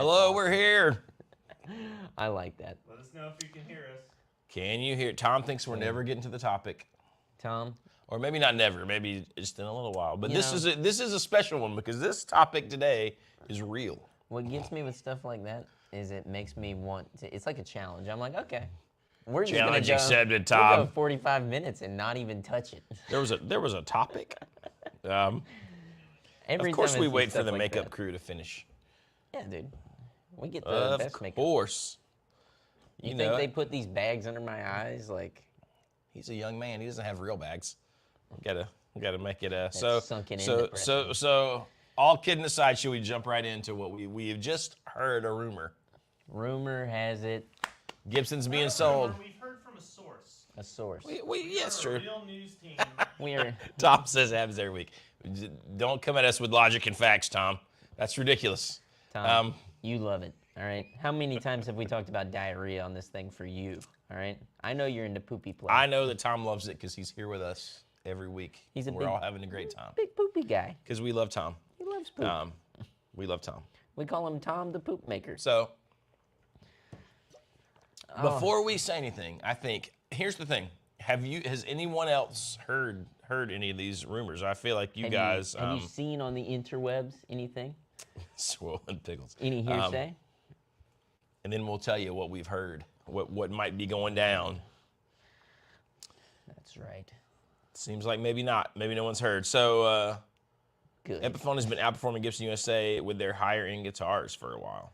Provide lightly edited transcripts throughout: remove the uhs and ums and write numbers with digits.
Hello, we're here. I like that. Let us know if you can hear us. Can you hear? Tom thinks we're never getting to the topic. Tom? Or maybe not never, maybe just in a little while. But this is a special one because this topic today is real. What gets me with stuff like that is it makes me want to, it's like a challenge. I'm like, okay, we're just gonna Challenge accepted, Tom. We'll go 45 minutes and not even touch it. There was a topic. Of Every course time I we see wait for stuff the like makeup that. crew to finish. Yeah, dude. We get the best Of makeup. course. You think they put these bags under my eyes? Like, he's a young man. He doesn't have real bags. Gotta make it sunken in so all kidding aside, should we jump right into what we have just heard a rumor? Rumor has it. Gibson's being sold. We've heard from a source. A source. Yeah, it's A true. real news team. We're Tom says happens every week. Don't come at us with logic and facts, Tom. That's ridiculous. Tom, you love it. All right. How many times have we talked about diarrhea on this thing for you? All right. I know you're into poopy play. I know that Tom loves it because he's here with us every week. We're all having a great time. Big poopy guy. Because we love Tom. He loves poop. We love Tom. We call him Tom the Poop Maker. So, before we say anything, I think here's the thing: has anyone else heard any of these rumors? I feel like you guys have you seen on the interwebs anything? Swollen pickles. Any hearsay? And then we'll tell you what we've heard, what might be going down. That's right. Seems like maybe not. Maybe no one's heard. So, Good. Epiphone has been outperforming Gibson USA with their higher-end guitars for a while.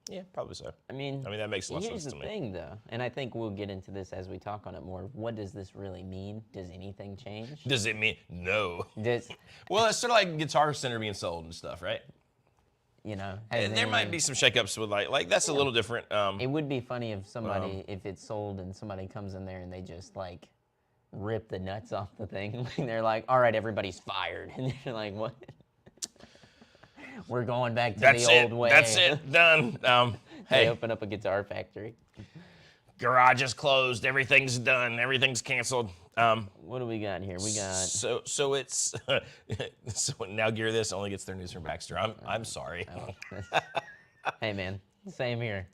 Yeah, probably so. I mean, that makes a lot of sense here's to the me. thing, though, and I think we'll get into this as we talk on it more. What does this really mean? Does anything change? Does it mean no? Does, Well, it's sort of like Guitar Center being sold and stuff, right? you know, And there might be some shakeups with like that's a little different. It would be funny if somebody, if it's sold and somebody comes in there and they just like rip the nuts off the thing. And they're like, all right, everybody's fired. And you're like, what? We're going back to the old way. That's it. Done. They Hey, open up a guitar factory. garage is closed. Everything's done. Everything's canceled. What do we got here? We got So it's so now Gear This only gets their news from Baxter. I'm sorry. hey man, same here.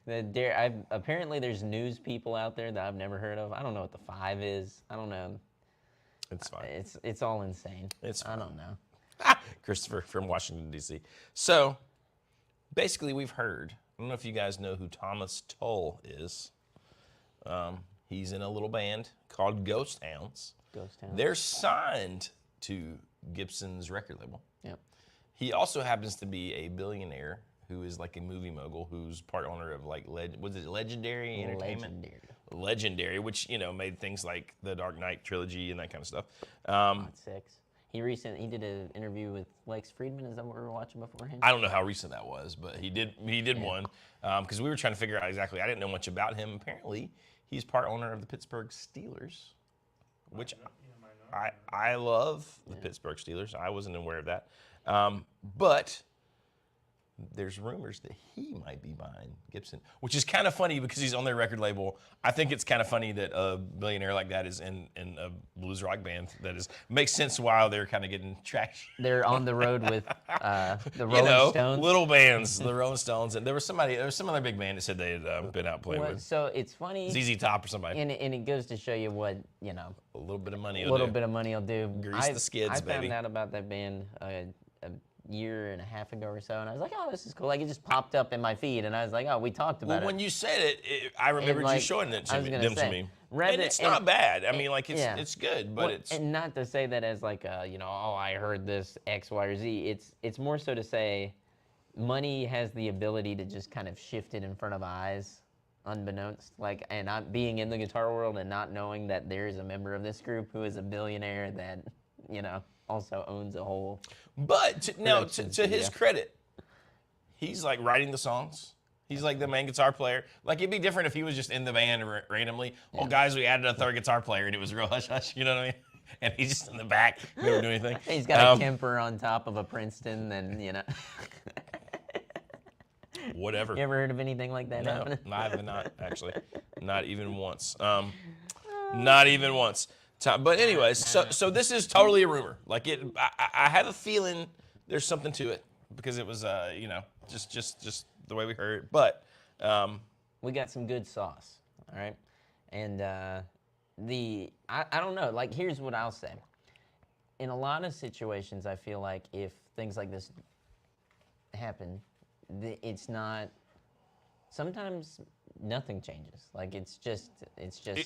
Apparently there's news people out there that I've never heard of. I don't know what the 5 is. I don't know. It's fine. It's all insane. It's fine. I don't know. Christopher from Washington D.C. So basically, we've heard. I don't know if you guys know who Thomas Tull is. He's in a little band called Ghost Hounds. Ghost Town. They're signed to Gibson's record label. Yep. He also happens to be a billionaire who is like a movie mogul who's part owner of like Legendary Entertainment? Legendary, which made things like the Dark Knight trilogy and that kind of stuff. Hot 6. He did an interview with Lex Friedman. Is that what we were watching beforehand? I don't know how recent that was, but he did one because we were trying to figure out exactly. I didn't know much about him. Apparently, he's part owner of the Pittsburgh Steelers, which I love the Pittsburgh Steelers. I wasn't aware of that, but there's rumors that he might be buying Gibson, which is kind of funny because he's on their record label. I think it's kind of funny that a billionaire like that is in a blues rock band. Makes sense while they're kind of getting traction. They're on the road with the Rolling Stones. Little bands, the Rolling Stones, and there was some other big band that said they had been out playing with So it's funny. ZZ Top or somebody. And it goes to show you what, A little bit of money. a little bit of money will do. Grease the skids, I baby. found out about that band a year and a half ago or so, and I was like, oh, this is cool. Like, it just popped up in my feed, and I was like, oh, we talked about it. Well, when you said it, I remembered you showing it to me. To me. And it's not bad. I mean, like, it's good, but it's... And not to say that as like, oh, I heard this X, Y, or Z. It's more so to say money has the ability to just kind of shift it in front of eyes, unbeknownst. Like, and not being in the guitar world and not knowing that there is a member of this group who is a billionaire that, also owns a whole... But to his credit, he's like writing the songs. He's like the main guitar player. Like, it'd be different if he was just in the band randomly. Oh, guys, we added a third guitar player, and it was real hush-hush, you know what I mean? And he's just in the back, never do anything. He's got a Kemper on top of a Princeton, and, Whatever. You ever heard of anything like that happening? No, I have not, actually. Not even once. Not even once. But anyways, so this is totally a rumor. Like, I have a feeling there's something to it because it was, just the way we heard. But we got some good sauce, all right? And I don't know, like, here's what I'll say. In a lot of situations, I feel like if things like this happen, it's not, sometimes nothing changes. Like, it's just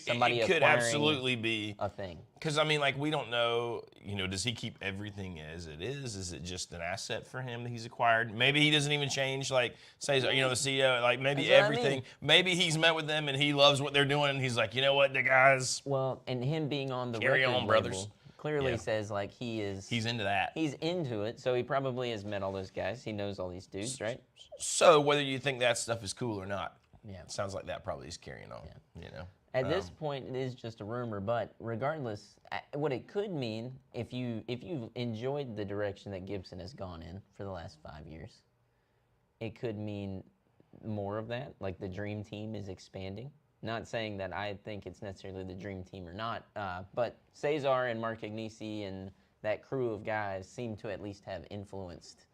somebody it could acquiring absolutely be a thing. Because, I mean, like, we don't know, does he keep everything as it is? Is it just an asset for him that he's acquired? Maybe he doesn't even change, like, say, the CEO, like, maybe That's what I everything. mean. Maybe he's met with them and he loves what they're doing, and he's like, you know what, the guys, Well, and him being on the Carry record on, brothers. label clearly Yeah. says, like, he's into that. He's into it, so he probably has met all those guys. He knows all these dudes, right? So whether you think that stuff is cool or not, Yeah. it sounds like that probably is carrying on, At this point, it is just a rumor, but regardless, what it could mean, if you've enjoyed the direction that Gibson has gone in for the last 5 years, it could mean more of that, like the dream team is expanding. Not saying that I think it's necessarily the dream team or not, but Cesar and Mark Agnesi and that crew of guys seem to at least have influenced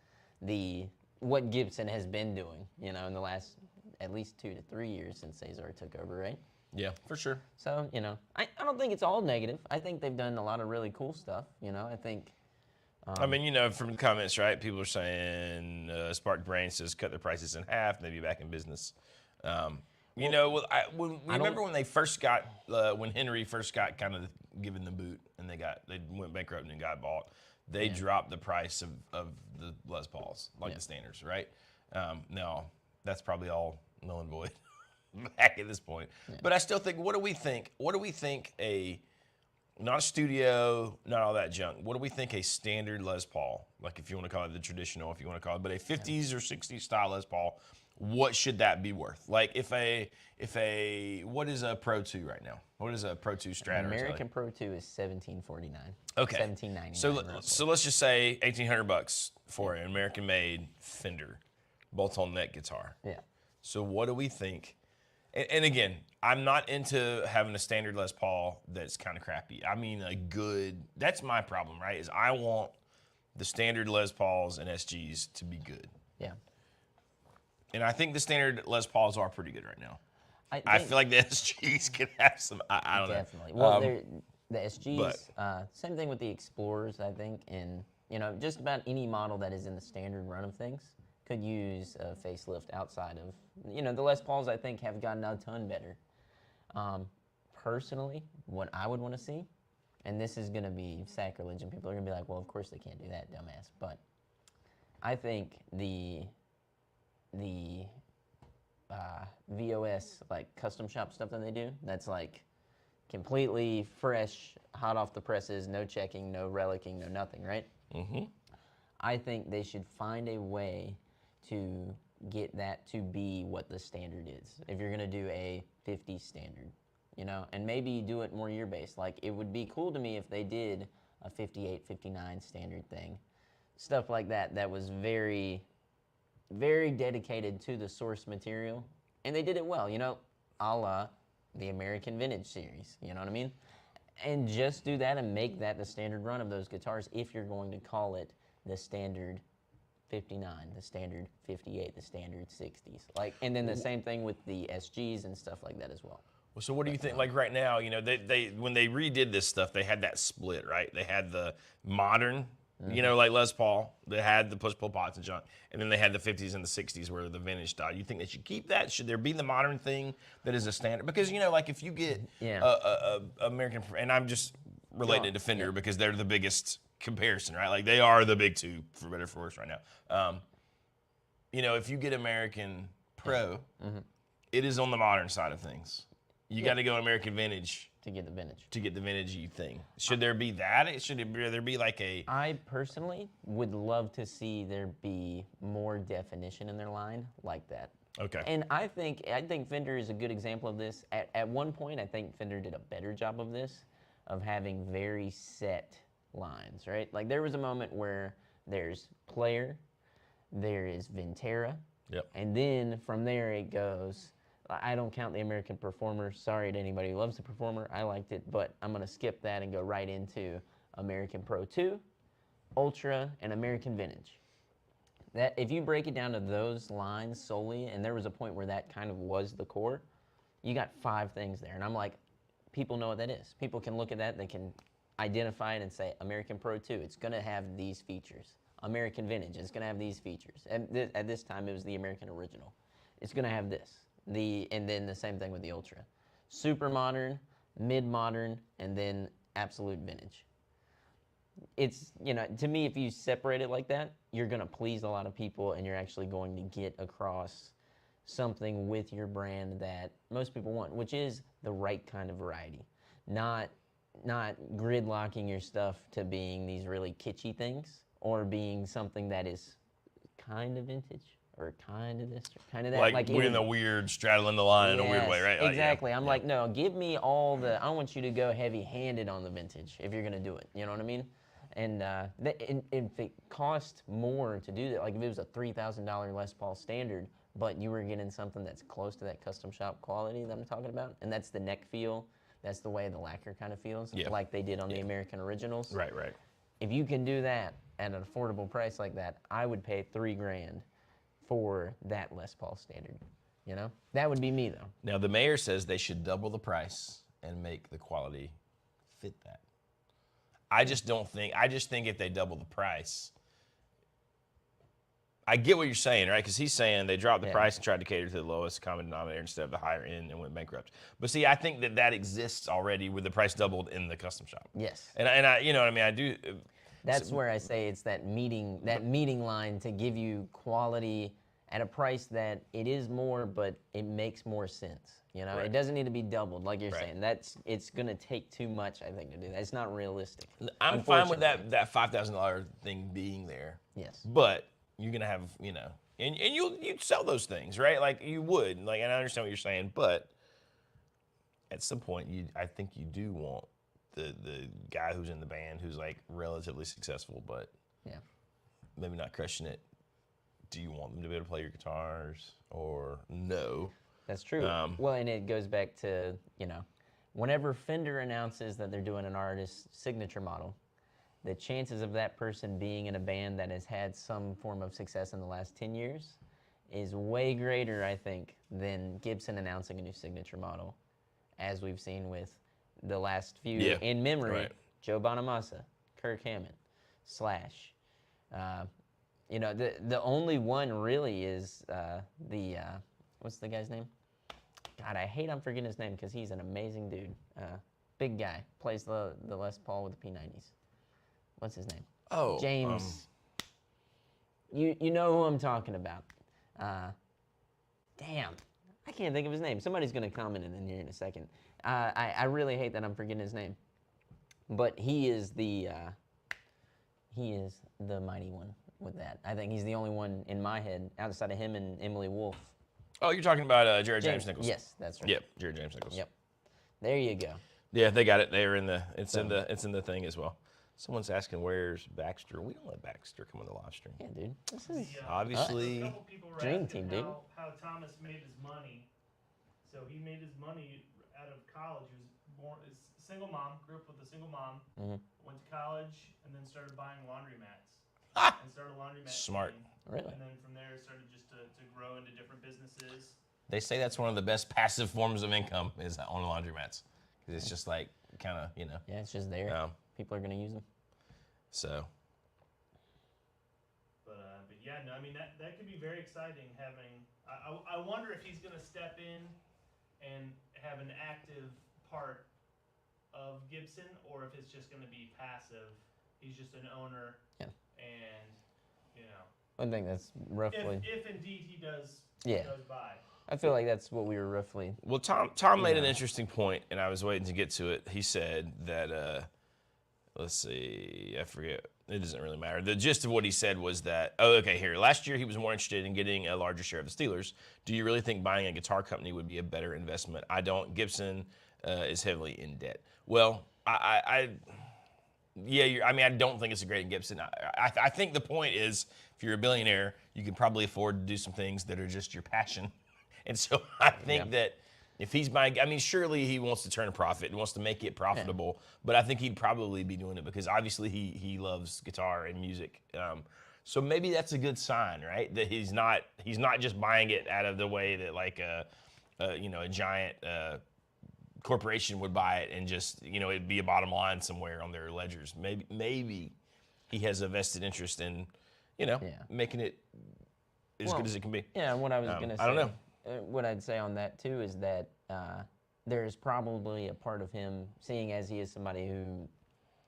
what Gibson has been doing, in the last at least 2 to 3 years since Cesar took over, right? Yeah, for sure. So, I don't think it's all negative. I think they've done a lot of really cool stuff, I think. I mean, from the comments, right, people are saying Spark Brain says cut their prices in half and they'll be back in business. Remember when they first got, when Henry first got kind of given the boot and they went bankrupt and got bought, they dropped the price of the Les Pauls, like the standards, right? Now, that's probably all null and void back at this point. Yeah. But I still think, what do we think? What do we think not a studio, not all that junk. What do we think a standard Les Paul, like if you want to call it the traditional, if you want to call it, but a 50s or 60s style Les Paul, what should that be worth? Like what is a Pro 2 right now? What is a Pro 2 Strat? American Pro 2 is $1,749. Okay. $1,799. So let's just say $1,800 for an American-made Fender bolt-on neck guitar. Yeah. So what do we think? And again, I'm not into having a standard Les Paul that's kind of crappy. I mean that's my problem, right? Is I want the standard Les Pauls and SGs to be good. Yeah. And I think the standard Les Pauls are pretty good right now. I feel like the SGs could have some, I don't know. Definitely. Well, the SGs, same thing with the Explorers, I think, and just about any model that is in the standard run of things could use a facelift outside of, the Les Pauls, I think, have gotten a ton better. Personally, what I would want to see, and this is going to be sacrilege, and people are going to be like, well, of course they can't do that, dumbass, but I think the VOS, like custom shop stuff that they do, that's like completely fresh, hot off the presses, no checking, no relicking, no nothing, right? Mm-hmm. I think they should find a way to get that to be what the standard is. If you're gonna do a 50 standard, and maybe do it more year-based. Like, it would be cool to me if they did a 58, 59 standard thing. Stuff like that, that was very, very dedicated to the source material. And they did it well, a la the American Vintage series, you know what I mean? And just do that and make that the standard run of those guitars if you're going to call it the standard 59, the standard 58, the standard 60s. Like, and then the same thing with the SGs and stuff like that as well. Well, so what do you think? Like right now, they when they redid this stuff, they had that split, right? They had the modern, like Les Paul, they had the push-pull pots and junk, and then they had the 50s and the 60s where the vintage style. You think they should keep that? Should there be the modern thing that is a standard? Because like if you get a American, and I'm just relating it to Fender because they're the biggest comparison, right? Like they are the big two, for better or for worse, right now. If you get American Pro, it is on the modern side of things. You got to go American Vintage to get the vintage. To get the vintage-y thing. Should there be that? Should there be like a... I personally would love to see there be more definition in their line like that. Okay. And I think Fender is a good example of this. At one point, I think Fender did a better job of this, of having very set lines, right? Like there was a moment where there's Player, there is Ventera, and then from there it goes... I don't count the American Performer. Sorry to anybody who loves the Performer. I liked it, but I'm going to skip that and go right into American Pro 2, Ultra, and American Vintage. That if you break it down to those lines solely, and there was a point where that kind of was the core, you got 5 things there. And I'm like, people know what that is. People can look at that, they can identify it and say, American Pro 2, it's gonna have these features. American Vintage, it's gonna have these features. At this time, it was the American Original. It's gonna have this. And then the same thing with the Ultra. Super modern, mid-modern, and then absolute vintage. It's, to me, if you separate it like that, you're gonna please a lot of people, and you're actually going to get across something with your brand that most people want, which is the right kind of variety. Not gridlocking your stuff to being these really kitschy things, or being something that is kind of vintage, or kind of this, or kind of that. Like we're in the weird, straddling the line in a weird way, right? Exactly. I'm like, no, give me all the, I want you to go heavy-handed on the vintage if you're gonna do it. You know what I mean? And if it cost more to do that, like if it was a $3,000 Les Paul standard, but you were getting something that's close to that custom shop quality that I'm talking about, and that's the neck feel, that's the way the lacquer kind of feels, like they did on the American Originals. Right. If you can do that at an affordable price like that, I would pay $3,000 for that Les Paul standard. That would be me though. Now the mayor says they should double the price and make the quality fit that. I just think if they double the price, I get what you're saying, right? Because he's saying they dropped the price and tried to cater to the lowest common denominator instead of the higher end and went bankrupt. But see, I think that exists already with the price doubled in the custom shop. Yes. And I, you know what I mean? I do. That's where I say it's that meeting line to give you quality at a price that it is more, but it makes more sense. Right. It doesn't need to be doubled, like you're saying. It's gonna take too much, I think, to do that. It's not realistic. I'm fine with that $5,000 thing being there. Yes. But you're gonna have, and you'd sell those things, right? Like you would, and I understand what you're saying, but at some point, I think you do want the guy who's in the band who's like relatively successful, but maybe not crushing it. Do you want them to be able to play your guitars or no? That's true. Well, and it goes back to, whenever Fender announces that they're doing an artist's signature model, the chances of that person being in a band that has had some form of success in the last 10 years is way greater, I think, than Gibson announcing a new signature model, as we've seen with the last few in memory, right. Joe Bonamassa, Kirk Hammett, Slash. The only one really is what's the guy's name? God, I'm forgetting his name because he's an amazing dude. Big guy, plays the Les Paul with the P90s. What's his name? Oh, James. You know who I'm talking about. Damn, I can't think of his name. Somebody's gonna comment it in here in a second. I really hate that I'm forgetting his name, but he is the mighty one with that. I think he's the only one in my head outside of him and Emily Wolfe. Oh, you're talking about Jared James Nichols. Yes, that's right. Yep, Jared James Nichols. Yep. There you go. Yeah, they got it. They're in the. It's in the thing as well. Someone's asking where's Baxter. We don't let Baxter come on the live stream. Yeah, dude. This is Obviously. A couple people were Dream asking team, dude. how Thomas made his money. So he made his money out of college. He was born as a single mom, grew up with a single mom, went to college, and then started buying laundromats. And started a laundromat. Smart. chain. Really? And then from there started just to grow into different businesses. They say that's one of the best passive forms of income is on laundromats, because it's just like kind of Yeah, it's just there. People are gonna use them. So. But yeah, no, I mean that could be very exciting. I wonder if he's gonna step in and have an active part of Gibson, or if it's just gonna be passive. He's just an owner. Yeah. And I think that's roughly. if indeed he does. Yeah. Does buy. I feel like that's what we were roughly. Well, Tom made an interesting point, and I was waiting to get to it. He said that, let's see, I forget. It doesn't really matter. The gist of what he said was that, here. Last year, he was more interested in getting a larger share of the Steelers. Do you really think buying a guitar company would be a better investment? I don't. Gibson is heavily in debt. Well, I don't think it's a great Gibson. I think the point is, if you're a billionaire, you can probably afford to do some things that are just your passion. And so I think that if he's buying, surely he wants to turn a profit and wants to make it profitable, but I think he'd probably be doing it because obviously he loves guitar and music. So maybe that's a good sign, right? That he's not just buying it out of the way that like a giant corporation would buy it and just, it'd be a bottom line somewhere on their ledgers. Maybe he has a vested interest in, making it as good as it can be. Yeah, what I was going to say. I don't know. What I'd say on that too is that there's probably a part of him, seeing as he is somebody who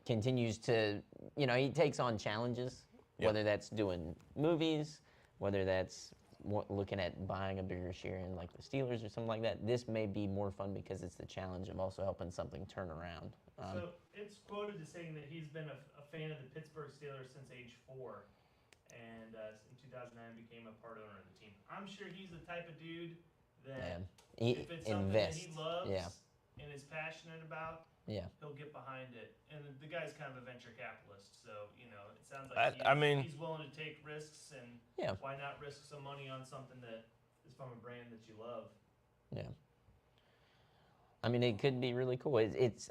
continues to, he takes on challenges, whether that's doing movies, whether that's looking at buying a bigger share in like the Steelers or something like that. This may be more fun because it's the challenge of also helping something turn around. So it's quoted as saying that he's been a fan of the Pittsburgh Steelers since age 4, and in 2009 became a part owner of the team. I'm sure he's the type of dude that if it's something that he loves and is passionate about, he'll get behind it. And the guy's kind of a venture capitalist, so it sounds like he's willing to take risks, and why not risk some money on something that is from a brand that you love? Yeah. I mean, it could be really cool.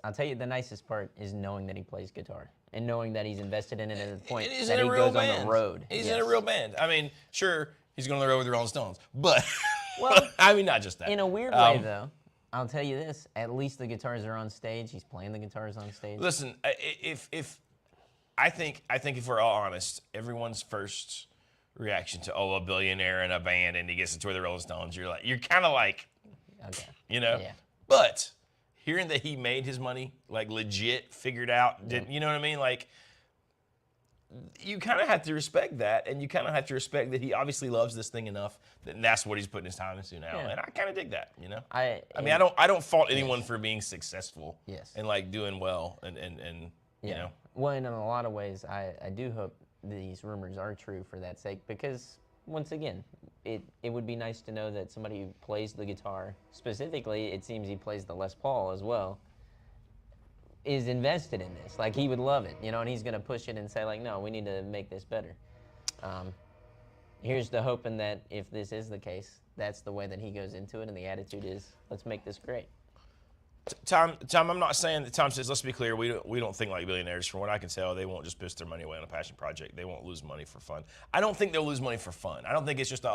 I'll tell you, the nicest part is knowing that he plays guitar and knowing that he's invested in it at the point that he goes on the road. He's in a real band. I mean, sure, he's going on the road with the Rolling Stones, but I mean, not just that. In a weird way, though, I'll tell you this: at least the guitars are on stage. He's playing the guitars on stage. Listen, if I think if we're all honest, everyone's first reaction to a billionaire in a band and he gets to tour the Rolling Stones, you're kind of like, okay, Yeah. But hearing that he made his money, like legit figured out, you know what I mean? Like, you kind of have to respect that, and you kind of have to respect that he obviously loves this thing enough that that's what he's putting his time into now. And I kind of dig that, I mean, I don't fault anyone for being successful and like doing well and you know. Well, and in a lot of ways, I do hope these rumors are true for that sake, because once again, it would be nice to know that somebody who plays the guitar, specifically, it seems he plays the Les Paul as well, is invested in this. Like, he would love it, and he's going to push it and say, like, no, we need to make this better. Here's the hoping that if this is the case, that's the way that he goes into it, and the attitude is, let's make this great. Tom, I'm not saying that. Tom says, let's be clear, we don't think like billionaires. From what I can tell, they won't just piss their money away on a passion project. They won't lose money for fun. I don't think they'll lose money for fun. I don't think it's just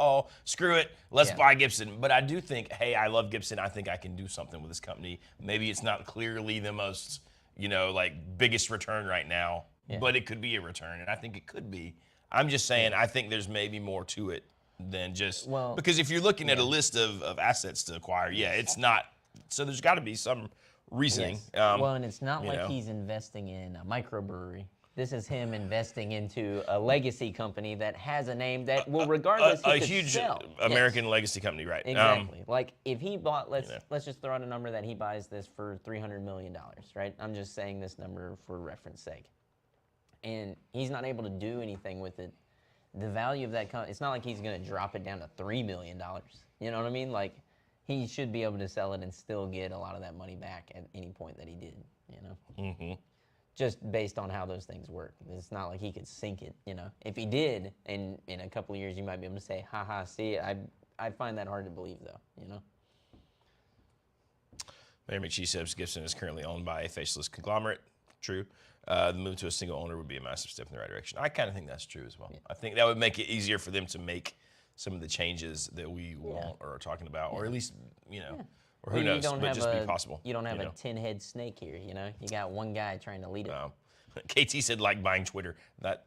screw it, let's buy Gibson. But I do think, hey, I love Gibson. I think I can do something with this company. Maybe it's not clearly the most, like biggest return right now, but it could be a return, and I think it could be. I'm just saying, I think there's maybe more to it than just because if you're looking at a list of assets to acquire, it's not. So there's got to be some reasoning. Yes. And it's not like he's investing in a microbrewery. This is him investing into a legacy company that has a name that will, regardless, a huge American legacy company, right? Exactly. Like if he bought, let's just throw out a number that he buys this for $300 million, right? I'm just saying this number for reference sake, and he's not able to do anything with it. The value of that it's not like he's going to drop it down to $3 million. You know what I mean? Like, he should be able to sell it and still get a lot of that money back at any point that he did, Mm-hmm. Just based on how those things work. It's not like he could sink it, If he did, and in a couple of years, you might be able to say, haha, see, I find that hard to believe, though, Mayor McShee says Gibson is currently owned by a faceless conglomerate. True. The move to a single owner would be a massive step in the right direction. I kind of think that's true as well. I think that would make it easier for them to make some of the changes that we want or are talking about, or at least, or who knows, but just be possible. You don't have a 10-head snake here, You got one guy trying to lead it. KT said, like buying Twitter. That,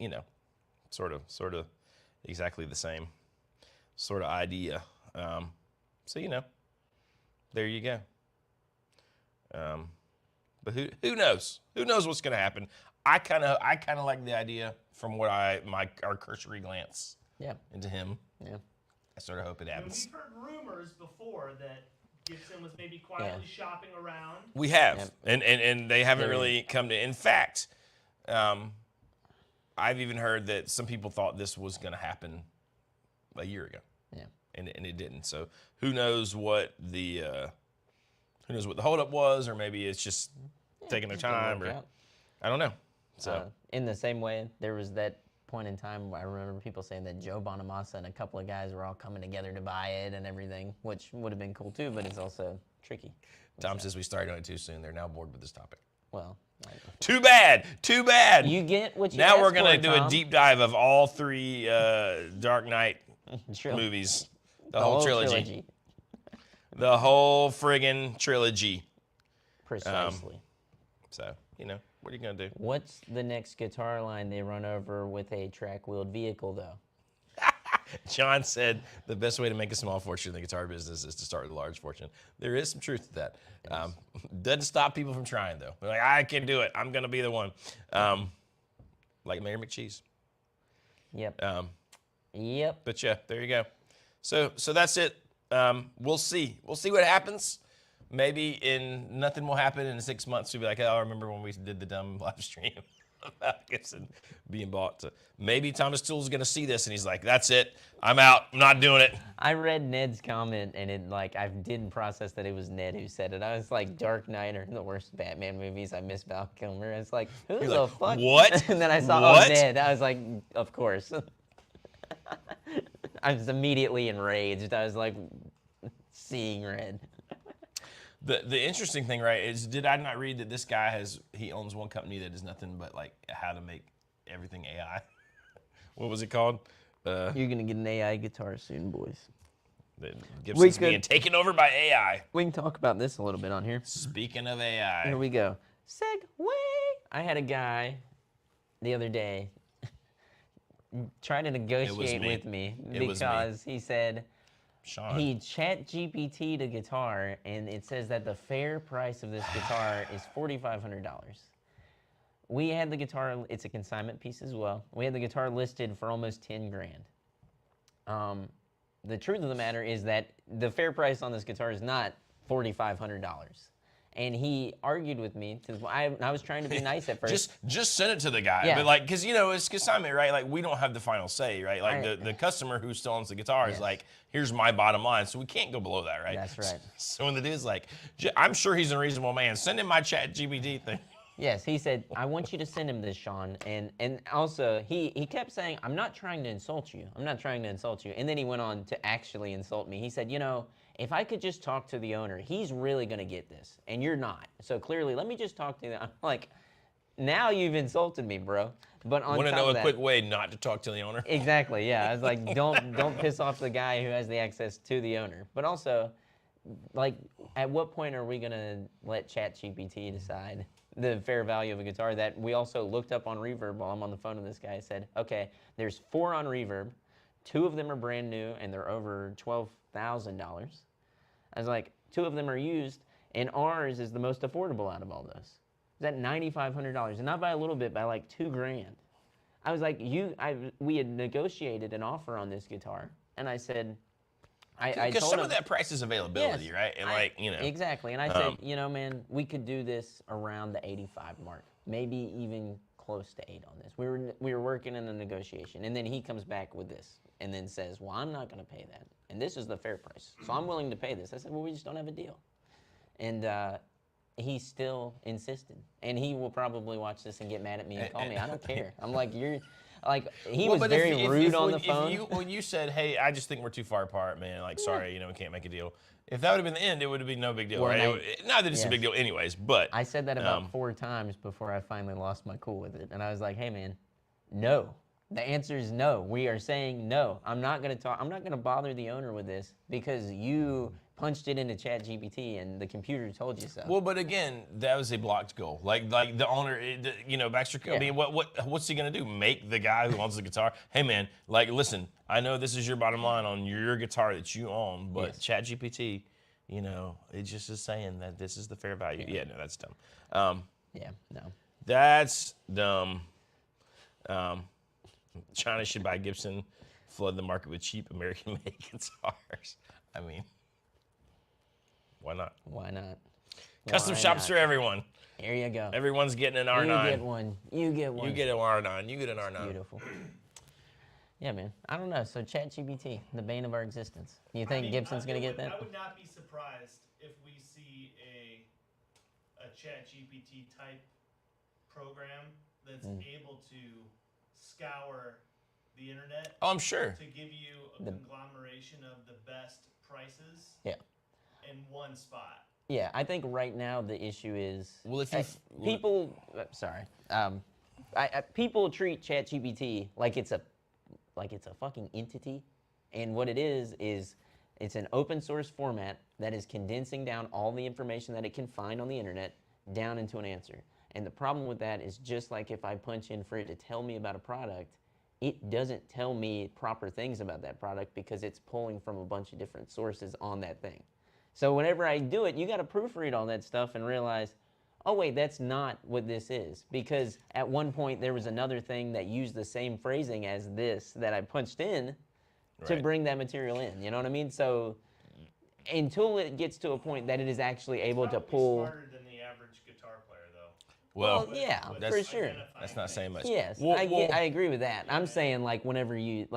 sort of exactly the same sort of idea. So, there you go. But who knows? Who knows what's going to happen? I kind of like the idea from what our cursory glance into him. Yeah. I sort of hope it happens. We've heard rumors before that Gibson was maybe quietly shopping around. We have, and they haven't really come to. In fact, I've even heard that some people thought this was going to happen a year ago. Yeah. And it didn't. So who knows what the holdup was, or maybe it's just taking their time, or I don't know. So in the same way, there was that point in time where I remember people saying that Joe Bonamassa and a couple of guys were all coming together to buy it and everything, which would have been cool too, but it's also tricky. Tom says we started on it too soon. They're now bored with this topic. Well, Too bad. Too bad. you get what you Now asked we're gonna for, do Tom. a deep dive of all 3 Dark Knight movies, the whole trilogy, the whole friggin' trilogy. Precisely. So what are you gonna do? What's the next guitar line they run over with a track-wheeled vehicle, though? John said the best way to make a small fortune in the guitar business is to start with a large fortune. There is some truth to that. Doesn't stop people from trying, though. They're like, I can do it. I'm going to be the one. Like Mary McCheese. Yep. Yep. But yeah, there you go. So that's it. We'll see. We'll see what happens. Maybe nothing will happen in 6 months. We'll be like, oh, I remember when we did the dumb live stream about Gibson being bought. Maybe Thomas Tull's going to see this and he's like, that's it. I'm out. I'm not doing it. I read Ned's comment and I didn't process that it was Ned who said it. I was like, Dark Knight are the worst Batman movies. I miss Val Kilmer. It's like, who You're the like, fuck? what? And then I saw What? Ned. I was like, of course. I was immediately enraged. I was like, seeing red. The interesting thing, right, is did I not read that this guy he owns one company that is nothing but like how to make everything AI? What was it called? You're going to get an AI guitar soon, boys. Gibson's being taken over by AI. We can talk about this a little bit on here. Speaking of AI. Here we go. Segway. I had a guy the other day try to negotiate with me because he said he chat GPT'd a guitar and it says that the fair price of this guitar is $4,500. We had the guitar, it's a consignment piece as well. We had the guitar listed for almost 10 grand. The truth of the matter is that the fair price on this guitar is not $4,500. And he argued with me. I was trying to be nice at first. Just send it to the guy. Yeah. But like, because it's consignment, right? Like we don't have the final say, right? Like the customer who still owns the guitar is like, here's my bottom line, so we can't go below that, right? That's right. So when the dude's like, I'm sure he's a reasonable man. Send him my chat GPT thing. Yes, he said, I want you to send him this, Sean. And also, he kept saying, I'm not trying to insult you. I'm not trying to insult you. And then he went on to actually insult me. He said, if I could just talk to the owner, he's really going to get this. And you're not. So clearly, let me just talk to the I'm like, now you've insulted me, bro. But on Want to top know of a that, quick way not to talk to the owner? Exactly, yeah. I was like, don't piss off the guy who has the access to the owner. But also, like, at what point are we going to let ChatGPT decide the fair value of a guitar? That we also looked up on Reverb while I'm on the phone with this guy. I said, okay, there's 4 on Reverb. 2 of them are brand new and they're over $12,000. I was like, 2 of them are used, and ours is the most affordable out of all those. It's at $9,500, and not by a little bit, by like $2 grand. I was like, we had negotiated an offer on this guitar, and I said, I told because some him, of that price is availability, yes, right? And exactly. And I said, man, we could do this around the 85 mark, maybe even close to 8 on this. We were working in a negotiation, and then he comes back with this, and then says, well, I'm not going to pay that. And this is the fair price. So I'm willing to pay this. I said, well, we just don't have a deal. And he still insisted. And he will probably watch this and get mad at me and call me. I don't care. I'm like, he was very rude on the phone. When you said, hey, I just think we're too far apart, man. Like, sorry, we can't make a deal. If that would have been the end, it would have been no big deal, Well, right? Not that it's a big deal anyways, but. I said that about 4 times before I finally lost my cool with it. And I was like, hey, man, no. The answer is no. We are saying no. I'm not going to talk. I'm not going to bother the owner with this because you punched it into ChatGPT and the computer told you so. Well, but again, that was a blocked goal. Like the owner, Baxter. I mean, what's he going to do? Make the guy who owns the guitar? Hey, man, like, listen. I know this is your bottom line on your guitar that you own, but ChatGPT, it just is saying that this is the fair value. Yeah, no, that's dumb. No. That's dumb. China should buy Gibson, flood the market with cheap American-made guitars. I mean, why not? Why not? Custom shops for everyone. Here you go. Everyone's getting an R9. You get one. You get one. You get an R9. You get an R9. Beautiful. Yeah, man. I don't know. So ChatGPT, the bane of our existence. You think Gibson's going to get that? I would not be surprised if we see a ChatGPT type program that's able to scour the internet. Oh, I'm sure. To give you a conglomeration of the best prices. Yeah. In one spot. Yeah, I think right now the issue is Well, if you people. Sorry, people treat ChatGPT like it's a fucking entity, and what it is it's an open source format that is condensing down all the information that it can find on the internet down into an answer. And the problem with that is just like if I punch in for it to tell me about a product, it doesn't tell me proper things about that product because it's pulling from a bunch of different sources on that thing. So whenever I do it, you got to proofread all that stuff and realize, oh wait, that's not what this is. Because at one point there was another thing that used the same phrasing as this that I punched in to bring that material in. You know what I mean? So until it gets to a point that it is actually able to pull. Smarter than the average guitar player, though. Well, yeah, for sure. That's not saying much. Yes, I agree with that. I'm saying like whenever you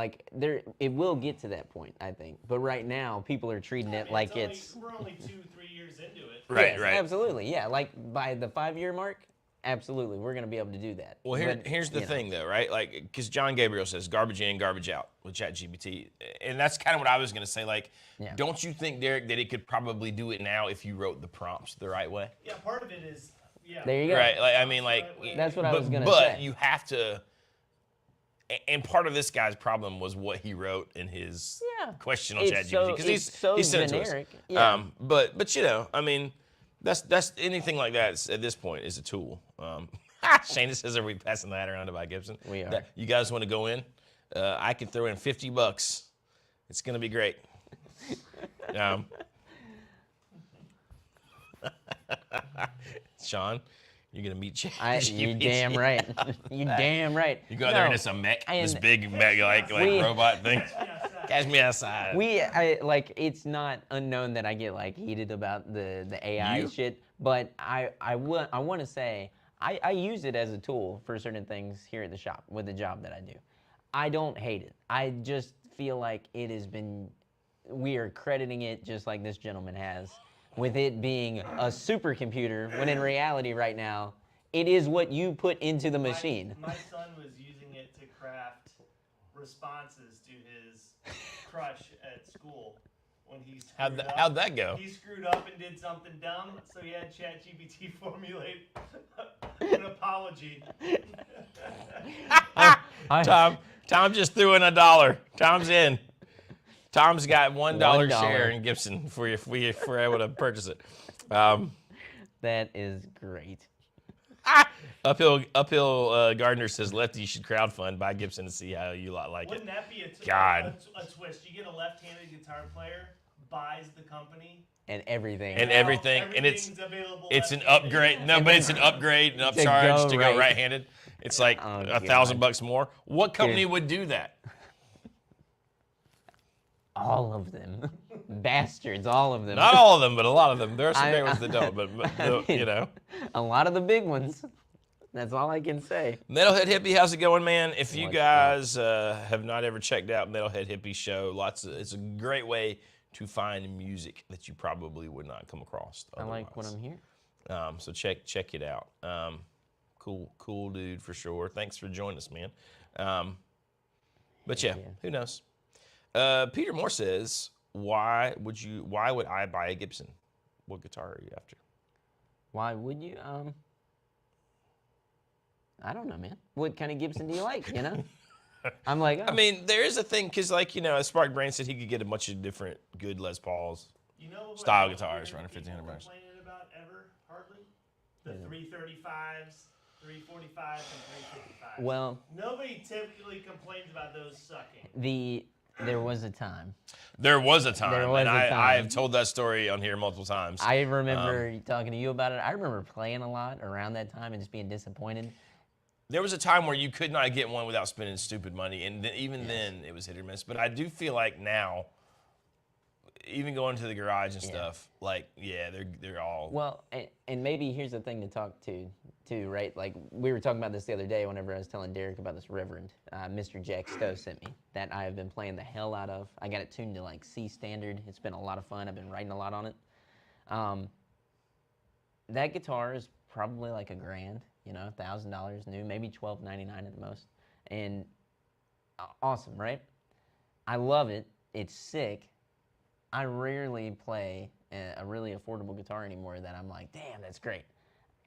it will get to that point, I think. But right now, people are treating it like it's. We're only 2-3 years into it. Right, yes, right. Absolutely, yeah. Like by the 5-year mark, absolutely, we're gonna be able to do that. Well, here's the thing, though, right? Like, because John Gabriel says garbage in, garbage out with ChatGPT, and that's kind of what I was gonna say. Like, don't you think, Derek, that it could probably do it now if you wrote the prompts the right way? Yeah, part of it is. Yeah. There you go. Right. Like, I mean, like. That's what I was gonna say. But you have to. And part of this guy's problem was what he wrote in his question on ChatGPT, because he's sent generic. It to us. But you know, I mean, that's anything like that at this point is a tool. Shana says, "Are we passing the hat around to buy Gibson?" We are. You guys want to go in? I can throw in $50. It's gonna be great. Sean, you're gonna meet ChatGPT. You damn right. You damn right. You go there and it's a mech, this big mech like robot thing. Catch me outside. It's not unknown that I get like heated about the AI shit, but I want to say I use it as a tool for certain things here at the shop with the job that I do. I don't hate it. I just feel like it has been, we are crediting it just like this gentleman has, with it being a supercomputer, when in reality right now, it is what you put into the machine. My son was using it to craft responses to his crush at school when he screwed up. How'd that go? He screwed up and did something dumb, so he had ChatGPT formulate an apology. Tom just threw in $1. Tom's in. Tom's got $1 share in Gibson for you if we're able to purchase it. That is great. Uphill Gardner says, Lefty, you should crowdfund, buy Gibson and see how you lot like Wouldn't it. that be a twist? You get a left-handed guitar player, buys the company, and everything. And everything, and it's an upgrade. No, but it's an upgrade, an upcharge to go right-handed. It's like $1,000 more. What company would do that? All of them. Bastards, all of them. Not all of them, but a lot of them. There are some great ones that don't, but you know. A lot of the big ones. That's all I can say. Metalhead Hippie, how's it going, man? If you guys have not ever checked out Metalhead Hippie show, it's a great way to find music that you probably would not come across otherwise. I like what I'm hearing. So check it out. Cool dude for sure. Thanks for joining us, man. But yeah, who knows? Peter Moore says, why would I buy a Gibson? What guitar are you after? Why would you? I don't know, man. What kind of Gibson do you like, you know? I'm like, I mean, there is a thing, because like, you know, as Spark Brain said, he could get a bunch of different good Les Pauls, style guitars running $1,500. Complaining about ever, hardly? The 335s, 345s, and 355s. Well, nobody typically complains about those sucking. There was a time. There was a time, and I have told that story on here multiple times. I remember talking to you about it. I remember playing a lot around that time and just being disappointed. There was a time where you could not get one without spending stupid money, and even then it was hit or miss. But I do feel like now, even going to the garage and stuff, like, yeah, they're all... Well, and maybe here's the thing to talk to, too, right? Like, we were talking about this the other day whenever I was telling Derek about this Reverend, Mr. Jack Stowe sent me, that I have been playing the hell out of. I got it tuned to, like, C standard. It's been a lot of fun. I've been writing a lot on it. That guitar is probably like $1,000, you know, $1,000 new, maybe $1,299 at the most. And awesome, right? I love it. It's sick. I rarely play a really affordable guitar anymore that I'm like, damn, that's great.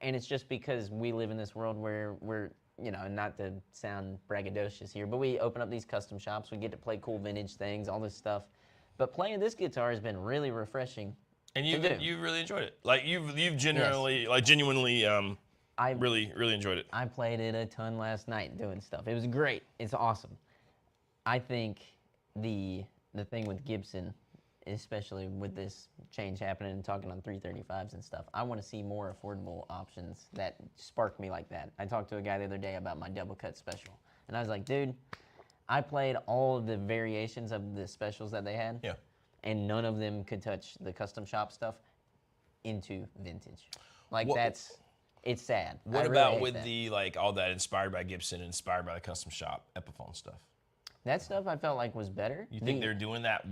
And it's just because we live in this world where we're, you know, not to sound braggadocious here, but we open up these custom shops. We get to play cool vintage things, all this stuff. But playing this guitar has been really refreshing. And you really enjoyed it. Like you've genuinely really enjoyed it. I played it a ton last night doing stuff. It was great. It's awesome. I think the thing with Gibson, especially with this change happening and talking on 335s and stuff, I want to see more affordable options that spark me like that. I talked to a guy the other day about my double cut special, and I was like, dude, I played all of the variations of the specials that they had, Yeah. and none of them could touch the custom shop stuff into vintage. Like it's sad. What I really about hate with that. the like all that inspired by Gibson, inspired by the custom shop Epiphone stuff? That stuff I felt like was better. You think they're doing that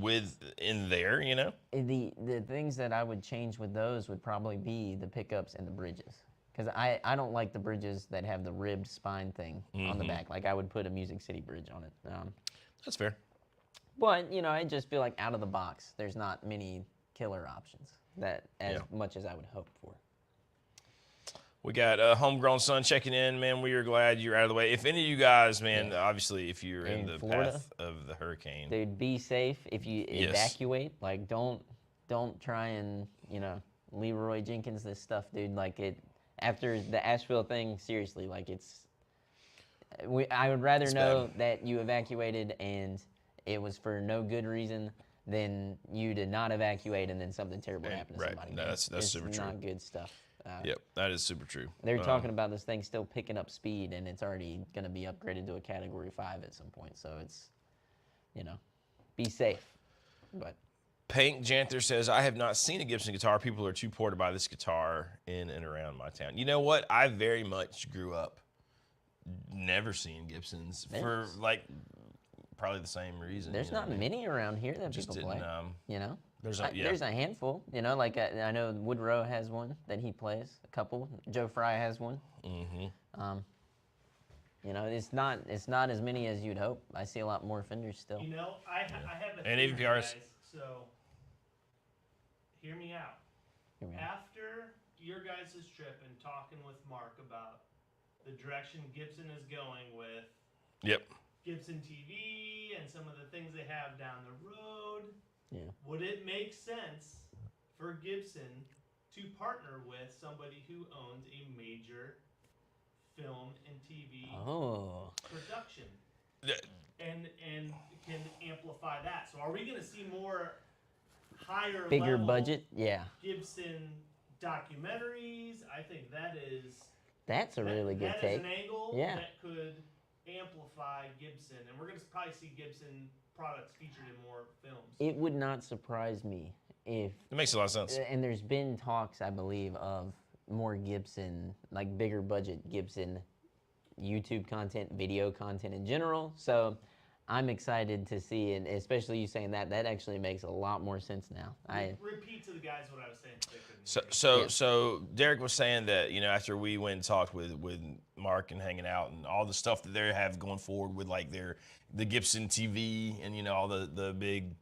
in there, you know? The things that I would change with those would probably be the pickups and the bridges. Because I don't like the bridges that have the ribbed spine thing on the back. Like I would put a Music City bridge on it. That's fair. But, you know, I just feel like out of the box, there's not many killer options that as much as I would hope for. We got Homegrown Son checking in, man. We are glad you're out of the way. If any of you guys, man, obviously, if you're in the Florida, path of the hurricane, dude, be safe. If you evacuate, like don't try and, you know, Leroy Jenkins this stuff, dude. Like after the Asheville thing, seriously, like I would rather know that you evacuated and it was for no good reason than you to not evacuate and then something terrible happened to somebody. No, that's super true. It's not good stuff. Yep, that is super true. They're talking about this thing still picking up speed, and it's already going to be upgraded to a Category 5 at some point. So it's, you know, be safe. But Pink Janther says, I have not seen a Gibson guitar. People are too poor to buy this guitar in and around my town. You know what? I very much grew up never seeing Gibsons for like probably the same reason. There's not many around here that people play. You know? There's a handful, you know, like I know Woodrow has one that he plays, a couple. Joe Fry has one. Mm-hmm. You know, it's not as many as you'd hope. I see a lot more Fenders still. You know, I have a and theory, AVPRs. guys, so hear me out. After your guys' trip and talking with Mark about the direction Gibson is going with Gibson TV and some of the things they have down the road, would it make sense for Gibson to partner with somebody who owns a major film and TV production and can amplify that? So are we going to see more bigger level budget? Gibson documentaries? I think that's a really good take. That is an angle that could amplify Gibson, and we're going to probably see Gibson products featured in more films. It would not surprise me if it makes a lot of sense. And there's been talks, I believe, of more Gibson, like bigger budget Gibson YouTube content, video content in general. So I'm excited to see, and especially you saying that actually makes a lot more sense now. Repeat to the guys what I was saying. So Derek was saying that, you know, after we went and talked with Mark and hanging out and all the stuff that they have going forward with like the Gibson TV and, you know, all the big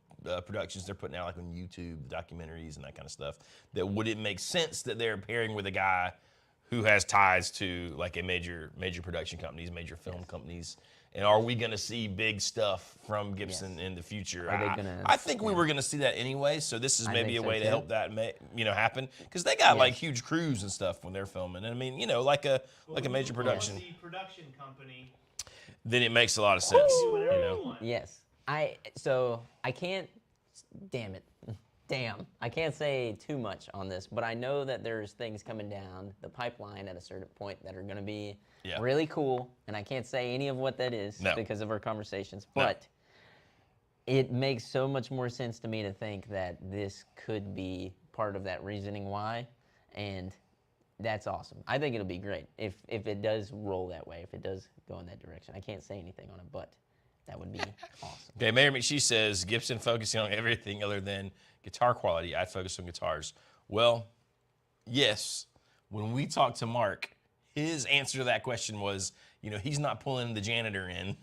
productions they're putting out like on YouTube, documentaries and that kind of stuff, that would it make sense that they're pairing with a guy who has ties to like a major production companies, major film companies? And are we going to see big stuff from Gibson in the future? I think we were going to see that anyway. So this is maybe a way to help that happen, because they got like huge crews and stuff when they're filming. And I mean, you know, like a major production. Production company. Then it makes a lot of sense. You know? Yes. I can't. Damn it. Damn. I can't say too much on this, but I know that there's things coming down the pipeline at a certain point that are going to be really cool, and I can't say any of what that is because of our conversations, but it makes so much more sense to me to think that this could be part of that reasoning why, and that's awesome. I think it'll be great if it does roll that way, if it does go in that direction. I can't say anything on it, but that would be awesome. Okay, Mayor McShee says, Gibson focusing on everything other than guitar quality. I'd focus on guitars. Well, yes. When we talked to Mark, his answer to that question was, you know, he's not pulling the janitor in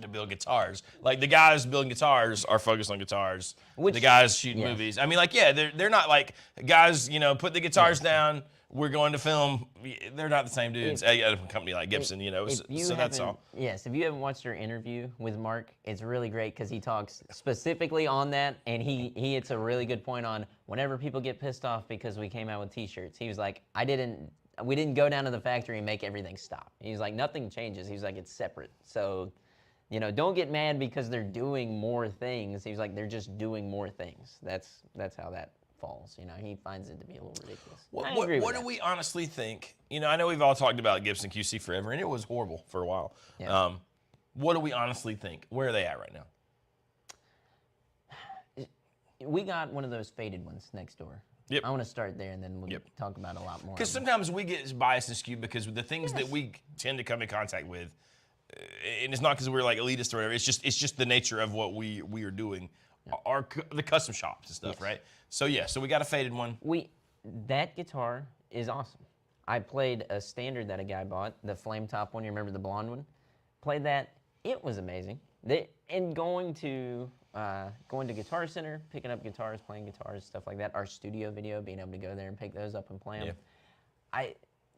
to build guitars. Like the guys building guitars are focused on guitars. The guys shooting movies. I mean, like, yeah, they're not like guys, you know, put the guitars down. We're going to film. They're not the same dudes at a company like Gibson, you know. So that's all. Yes, if you haven't watched our interview with Mark, it's really great because he talks specifically on that, and he hits a really good point on whenever people get pissed off because we came out with T-shirts. He was like, we didn't go down to the factory and make everything stop. He's like, nothing changes. He's like, it's separate. So, you know, don't get mad because they're doing more things. He's like, they're just doing more things. That's how that falls. You know, he finds it to be a little ridiculous. What do we honestly think? You know, I know we've all talked about Gibson QC forever, and it was horrible for a while. Yeah. What do we honestly think? Where are they at right now? We got one of those faded ones next door. Yep. I want to start there, and then we'll talk about a lot more. Because sometimes we get biased and skewed because the things that we tend to come in contact with, and it's not because we're like elitist or whatever. It's just the nature of what we are doing, the custom shops and stuff, right? So so we got a faded one. That guitar is awesome. I played a standard that a guy bought, the flame top one. You remember the blonde one? Played that. It was amazing. And going to Guitar Center, picking up guitars, playing guitars, stuff like that. Our studio video, being able to go there and pick those up and play them. Yeah.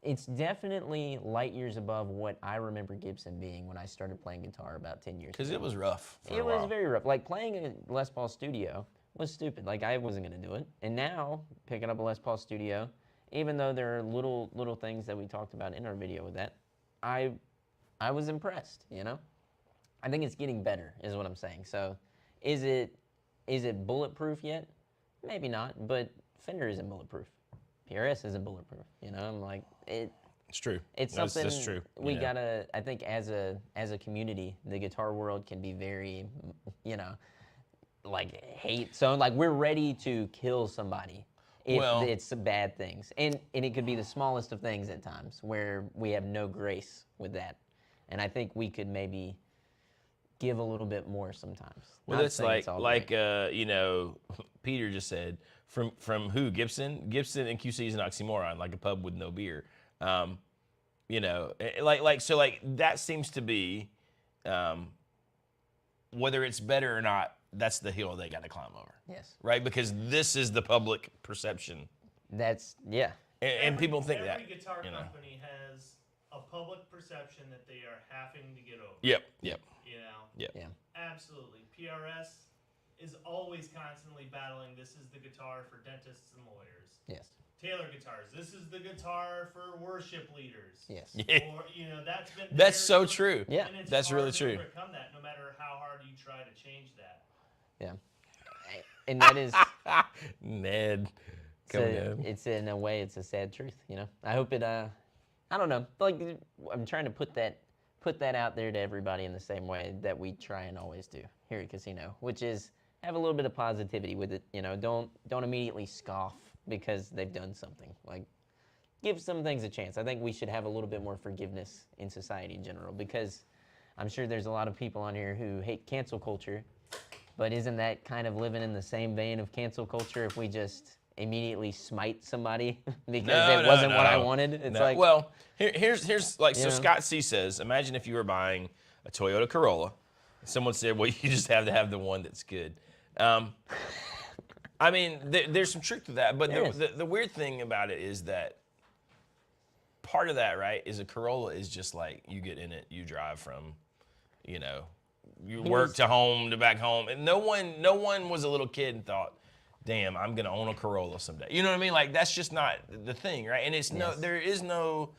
It's definitely light years above what I remember Gibson being when I started playing guitar about 10 years ago. Because it was rough for a while. It was very rough. Like playing a Les Paul Studio was stupid. Like I wasn't going to do it. And now, picking up a Les Paul Studio, even though there are little things that we talked about in our video with that, I was impressed, you know? I think it's getting better, is what I'm saying. So, is it bulletproof yet? Maybe not, but Fender isn't bulletproof. PRS isn't bulletproof. You know, I'm like it. It's true. It's something that's true. We gotta. I think as a community, the guitar world can be very, you know, like hate. So like we're ready to kill somebody if it's bad things, and it could be the smallest of things at times where we have no grace with that, and I think we could maybe give a little bit more sometimes. Well, it's like you know, Peter just said from who? Gibson and QC is an oxymoron, like a pub with no beer. You know, like that seems to be whether it's better or not. That's the hill they got to climb over. Yes. Right, because this is the public perception. That's and people think that. Every guitar company has a public perception that they are having to get over. Yep. You know? Yep. Yeah. Absolutely. PRS is always constantly battling. This is the guitar for dentists and lawyers. Yes. Taylor guitars. This is the guitar for worship leaders. Yes. Yeah. Or That's so true. Yeah. And it's that's hard really to true. overcome that, no matter how hard you try to change that. Yeah. And that is Ned. it's in a way it's a sad truth, you know. I hope it I don't know. Like I'm trying to put that out there to everybody in the same way that we try and always do here at Casino, which is have a little bit of positivity with it, you know. Don't immediately scoff because they've done something. Like give some things a chance. I think we should have a little bit more forgiveness in society in general because I'm sure there's a lot of people on here who hate cancel culture, but isn't that kind of living in the same vein of cancel culture if we just immediately smite somebody because it wasn't what I wanted? It's like, well, here's like, so know? Scott C says, imagine if you were buying a Toyota Corolla. Someone said, well, you just have to have the one that's good. I mean, there's some truth to that, but the weird thing about it is that part of that, right, is a Corolla is just like you get in it, you drive from, you know, you work to home to back home, and no one was a little kid and thought, damn, I'm gonna own a Corolla someday. You know what I mean? Like that's just not the thing, right? And it's there is no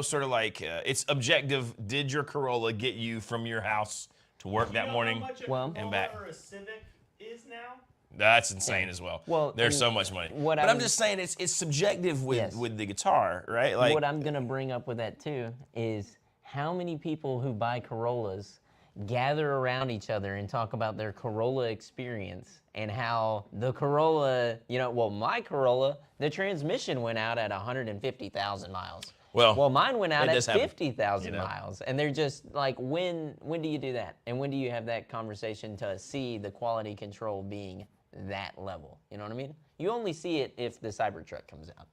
sort of like it's objective. Did your Corolla get you from your house to work that morning how much a and back? Or a Civic is now? That's insane as well. Well, there's so much money. But I'm just saying it's subjective with the guitar, right? Like what I'm gonna bring up with that too is how many people who buy Corollas gather around each other and talk about their Corolla experience and how the Corolla, you know, well, my Corolla, the transmission went out at 150,000 miles. Well, mine went out at 50,000 miles. And they're just like, when do you do that? And when do you have that conversation to see the quality control being that level? You know what I mean? You only see it if the Cybertruck comes out.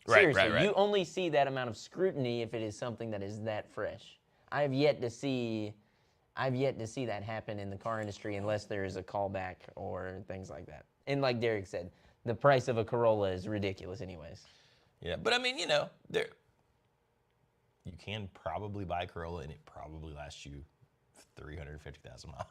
Seriously, right. You only see that amount of scrutiny if it is something that is that fresh. I have yet to see I've yet to see that happen in the car industry unless there is a callback or things like that. And like Derek said, the price of a Corolla is ridiculous anyways. Yeah, but I mean, you know, you can probably buy a Corolla and it probably lasts you 350,000 miles.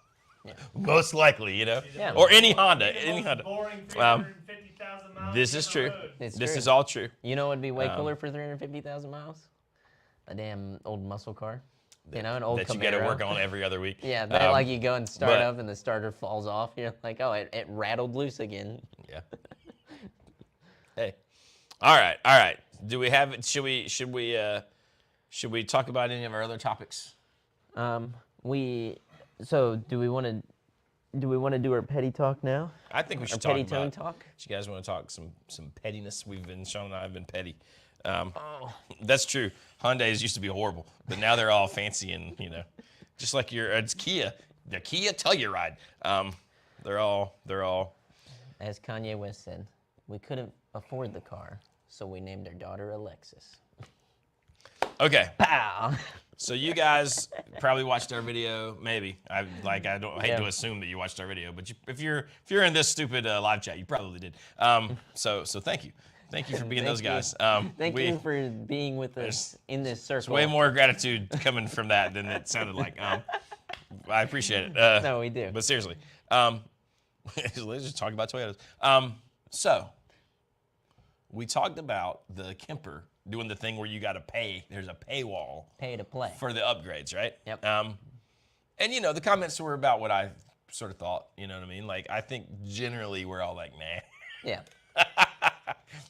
Yeah. Most likely, you know, Yeah. or any Honda, The any most Honda. boring 350,000 miles. This is on the true. road. It's This true. is all true. You know what would be way cooler for 350,000 miles? A damn old muscle car. You know, an old That Camaro. you got to work on every other week. Yeah, that like you go and start but- up and the starter falls off. You're like, oh, it rattled loose again. Yeah. Hey. All right. Do we have it? Should we talk about any of our other topics? So do we want to do our petty talk now? I think we should Our talk petty tone about. talk? Do you guys want to talk some pettiness? Sean and I have been petty. That's true. Hyundais used to be horrible, but now they're all fancy and, you know, just like it's Kia. The Kia Telluride. They're all. As Kanye West said, we couldn't afford the car, so we named our daughter Alexis. Okay. Pow! So you guys probably watched our video, maybe. I hate Yeah. to assume that you watched our video, but if you're in this stupid live chat, you probably did. So thank you for being those guys. Thank you for being with us in this circle. Way more gratitude coming from that than it sounded like. I appreciate it. No, we do. But seriously, let's just talk about Toyotas. So we talked about the Kemper doing the thing where you got to pay. There's a paywall Pay to play. for the upgrades, right? Yep. And you know, the comments were about what I sort of thought. You know what I mean? Like, I think generally we're all like, nah. Yeah.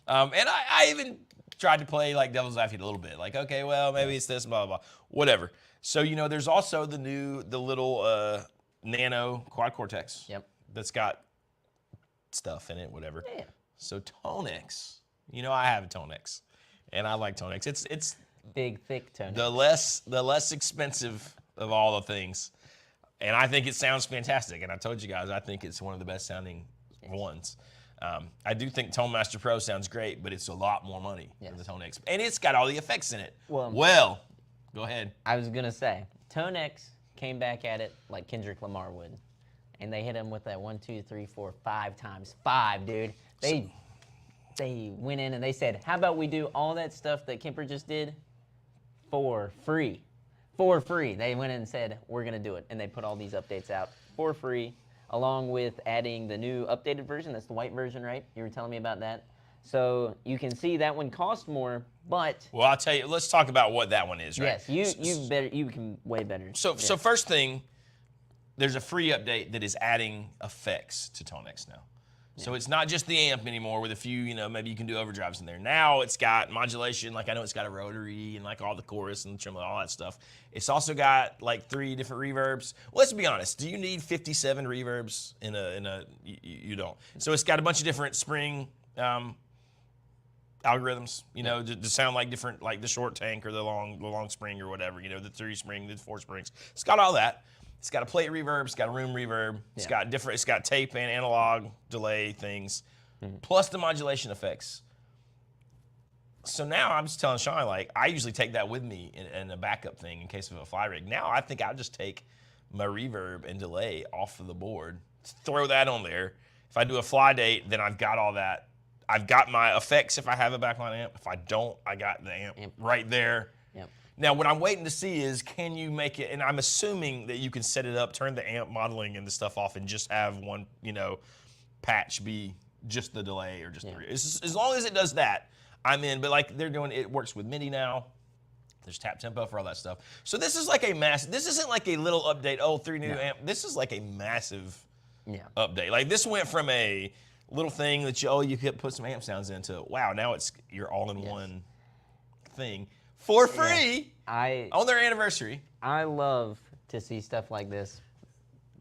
And I even tried to play like devil's advocate a little bit. Like, okay, well, maybe it's this, blah, blah, blah. Whatever. So, you know, there's also the little Nano Quad Cortex. Yep. That's got stuff in it, whatever. Yeah. So Tonex, you know, I have a Tonex, and I like Tonex. It's Big, thick tone. the less expensive of all the things, and I think it sounds fantastic. And I told you guys, I think it's one of the best sounding ones. I do think Tone Master Pro sounds great, but it's a lot more money than the Tonex, and it's got all the effects in it. Well, go ahead. I was going to say, Tonex came back at it like Kendrick Lamar would. And they hit him with that 1, 2, 3, 4, 5 times 5, dude. They went in and they said, how about we do all that stuff that Kemper just did for free? For free. They went in and said, we're going to do it. And they put all these updates out for free, along with adding the new updated version. That's the white version, right? You were telling me about that. So you can see that one cost more, but Well, I'll tell you. Let's talk about what that one is, right? yes, you can way better. So first thing, there's a free update that is adding effects to Tonex now. So it's not just the amp anymore with a few, you know, maybe you can do overdrives in there. Now it's got modulation, like I know it's got a rotary and like all the chorus and the tremolo, all that stuff. It's also got like 3 different reverbs. Well, let's be honest. Do you need 57 reverbs in a you don't. So it's got a bunch of different spring algorithms, you know, to sound like different, like the short tank or the long spring or whatever, you know, the 3 spring, the 4 springs. It's got all that. It's got a plate reverb. It's got a room reverb. It's got different. It's got tape and analog delay things, plus the modulation effects. So now I'm just telling Sean, like, I usually take that with me in a backup thing in case of a fly rig. Now I think I'll just take my reverb and delay off of the board, throw that on there. If I do a fly date, then I've got all that. I've got my effects if I have a backline amp. If I don't, I got the amp right there. Yep. Now, what I'm waiting to see is, can you make it, and I'm assuming that you can set it up, turn the amp modeling and the stuff off, and just have one, you know, patch be just the delay or just the, as long as it does that, I'm in. But like they're doing, it works with MIDI now. There's tap tempo for all that stuff. So this is like a massive, this isn't like a little update, 3 new amp. This is like a massive update. Like this went from a little thing that you could put some amp sounds into, wow, now you're all in one thing. For free on their anniversary. I love to see stuff like this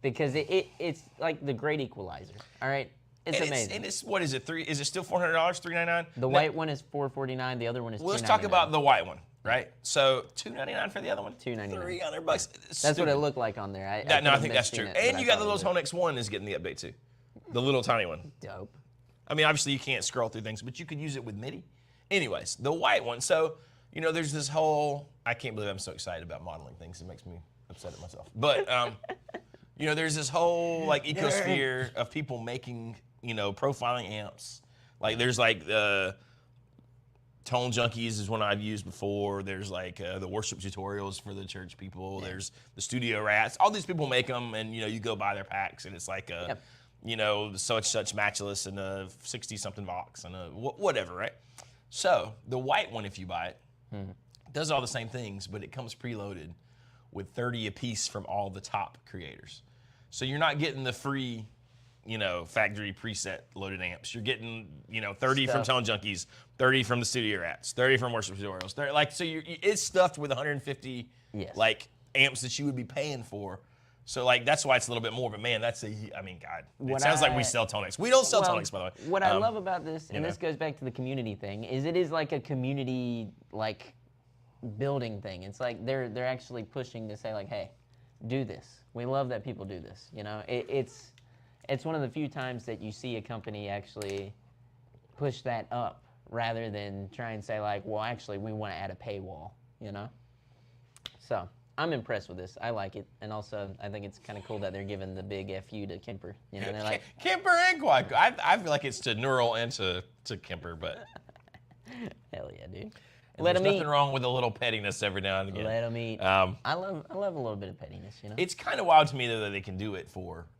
because it's like the great equalizer. All right, it's amazing. And it's what is it? Is it still $400? $399? The white one is $449. The other one is $299. Well, let's talk about the white one, right? So $299 for the other one. $299. $300. That's what it looked like on there. I think that's true. And you got the little Tonex one is getting the update too, the little tiny one. Dope. I mean, obviously you can't scroll through things, but you could use it with MIDI. Anyways, the white one. So you know, there's this whole, I can't believe I'm so excited about modeling things. It makes me upset at myself. But, you know, there's this whole like ecosphere of people making, you know, profiling amps. Like there's like Tone Junkies is one I've used before. There's like the worship tutorials for the church people. Yeah. There's the Studio Rats. All these people make them, and you know, you go buy their packs, and it's like a, you know, such matchless and a 60-something Vox and a whatever, right? So the white one, if you buy it, does all the same things, but it comes preloaded with 30 apiece from all the top creators. So you're not getting the free, you know, factory preset loaded amps. You're getting, you know, 30 from Tone Junkies, 30 from the Studio Rats, 30 from Worship Tutorials. Like, so it's stuffed with 150 like amps that you would be paying for. So like that's why it's a little bit more. But man, that's I mean, God, it sounds like we sell Tonex. We don't sell Tonex, by the way. What I love about this, and this goes back to the community thing, is it is like a community like building thing. It's like they're actually pushing to say like, hey, do this. We love that people do this. You know, it's one of the few times that you see a company actually push that up rather than try and say like, well, actually, we want to add a paywall, you know? So I'm impressed with this. I like it. And also, I think it's kind of cool that they're giving the big FU to Kemper. You know, they're like, Kemper and Quad. I feel like it's to Neural and to Kemper, but. Hell yeah, dude. Let them eat. There's nothing wrong with a little pettiness every now and again. Let them eat. I love a little bit of pettiness, you know? It's kind of wild to me, though, that they can do it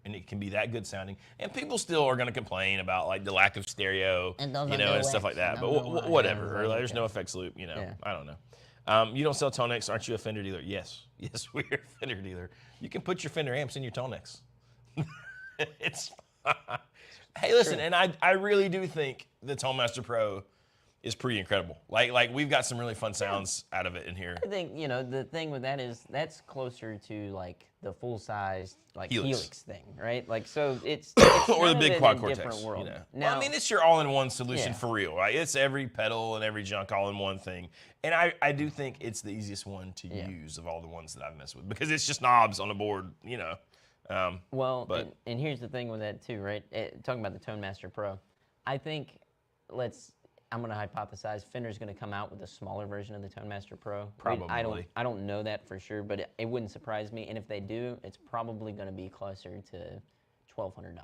and it can be that good sounding. And people still are going to complain about, like, the lack of stereo, you know, and stuff like that. But whatever. Or there's no effects loop, you know. Yeah. I don't know. You don't sell Tonex. Aren't you a Fender dealer? Yes. Yes, we're a Fender dealer. You can put your Fender amps in your Tonex. It's Hey, listen, and I really do think the ToneMaster Pro is pretty incredible. Like we've got some really fun sounds out of it in here. I think, you know, the thing with that is that's closer to like the full-size like Helix thing, right? Like so it's or the big quad cortex. Different world. You know? Now, well, I mean, it's your all-in-one solution for real, right? It's every pedal and every junk all-in-one thing. And I do think it's the easiest one to use of all the ones that I've messed with because it's just knobs on a board, you know. Well, and here's the thing with that too, right? Talking about the ToneMaster Pro, I think I'm going to hypothesize Fender's going to come out with a smaller version of the ToneMaster Pro. Probably. I don't know that for sure, but it wouldn't surprise me. And if they do, it's probably going to be closer to $1,200,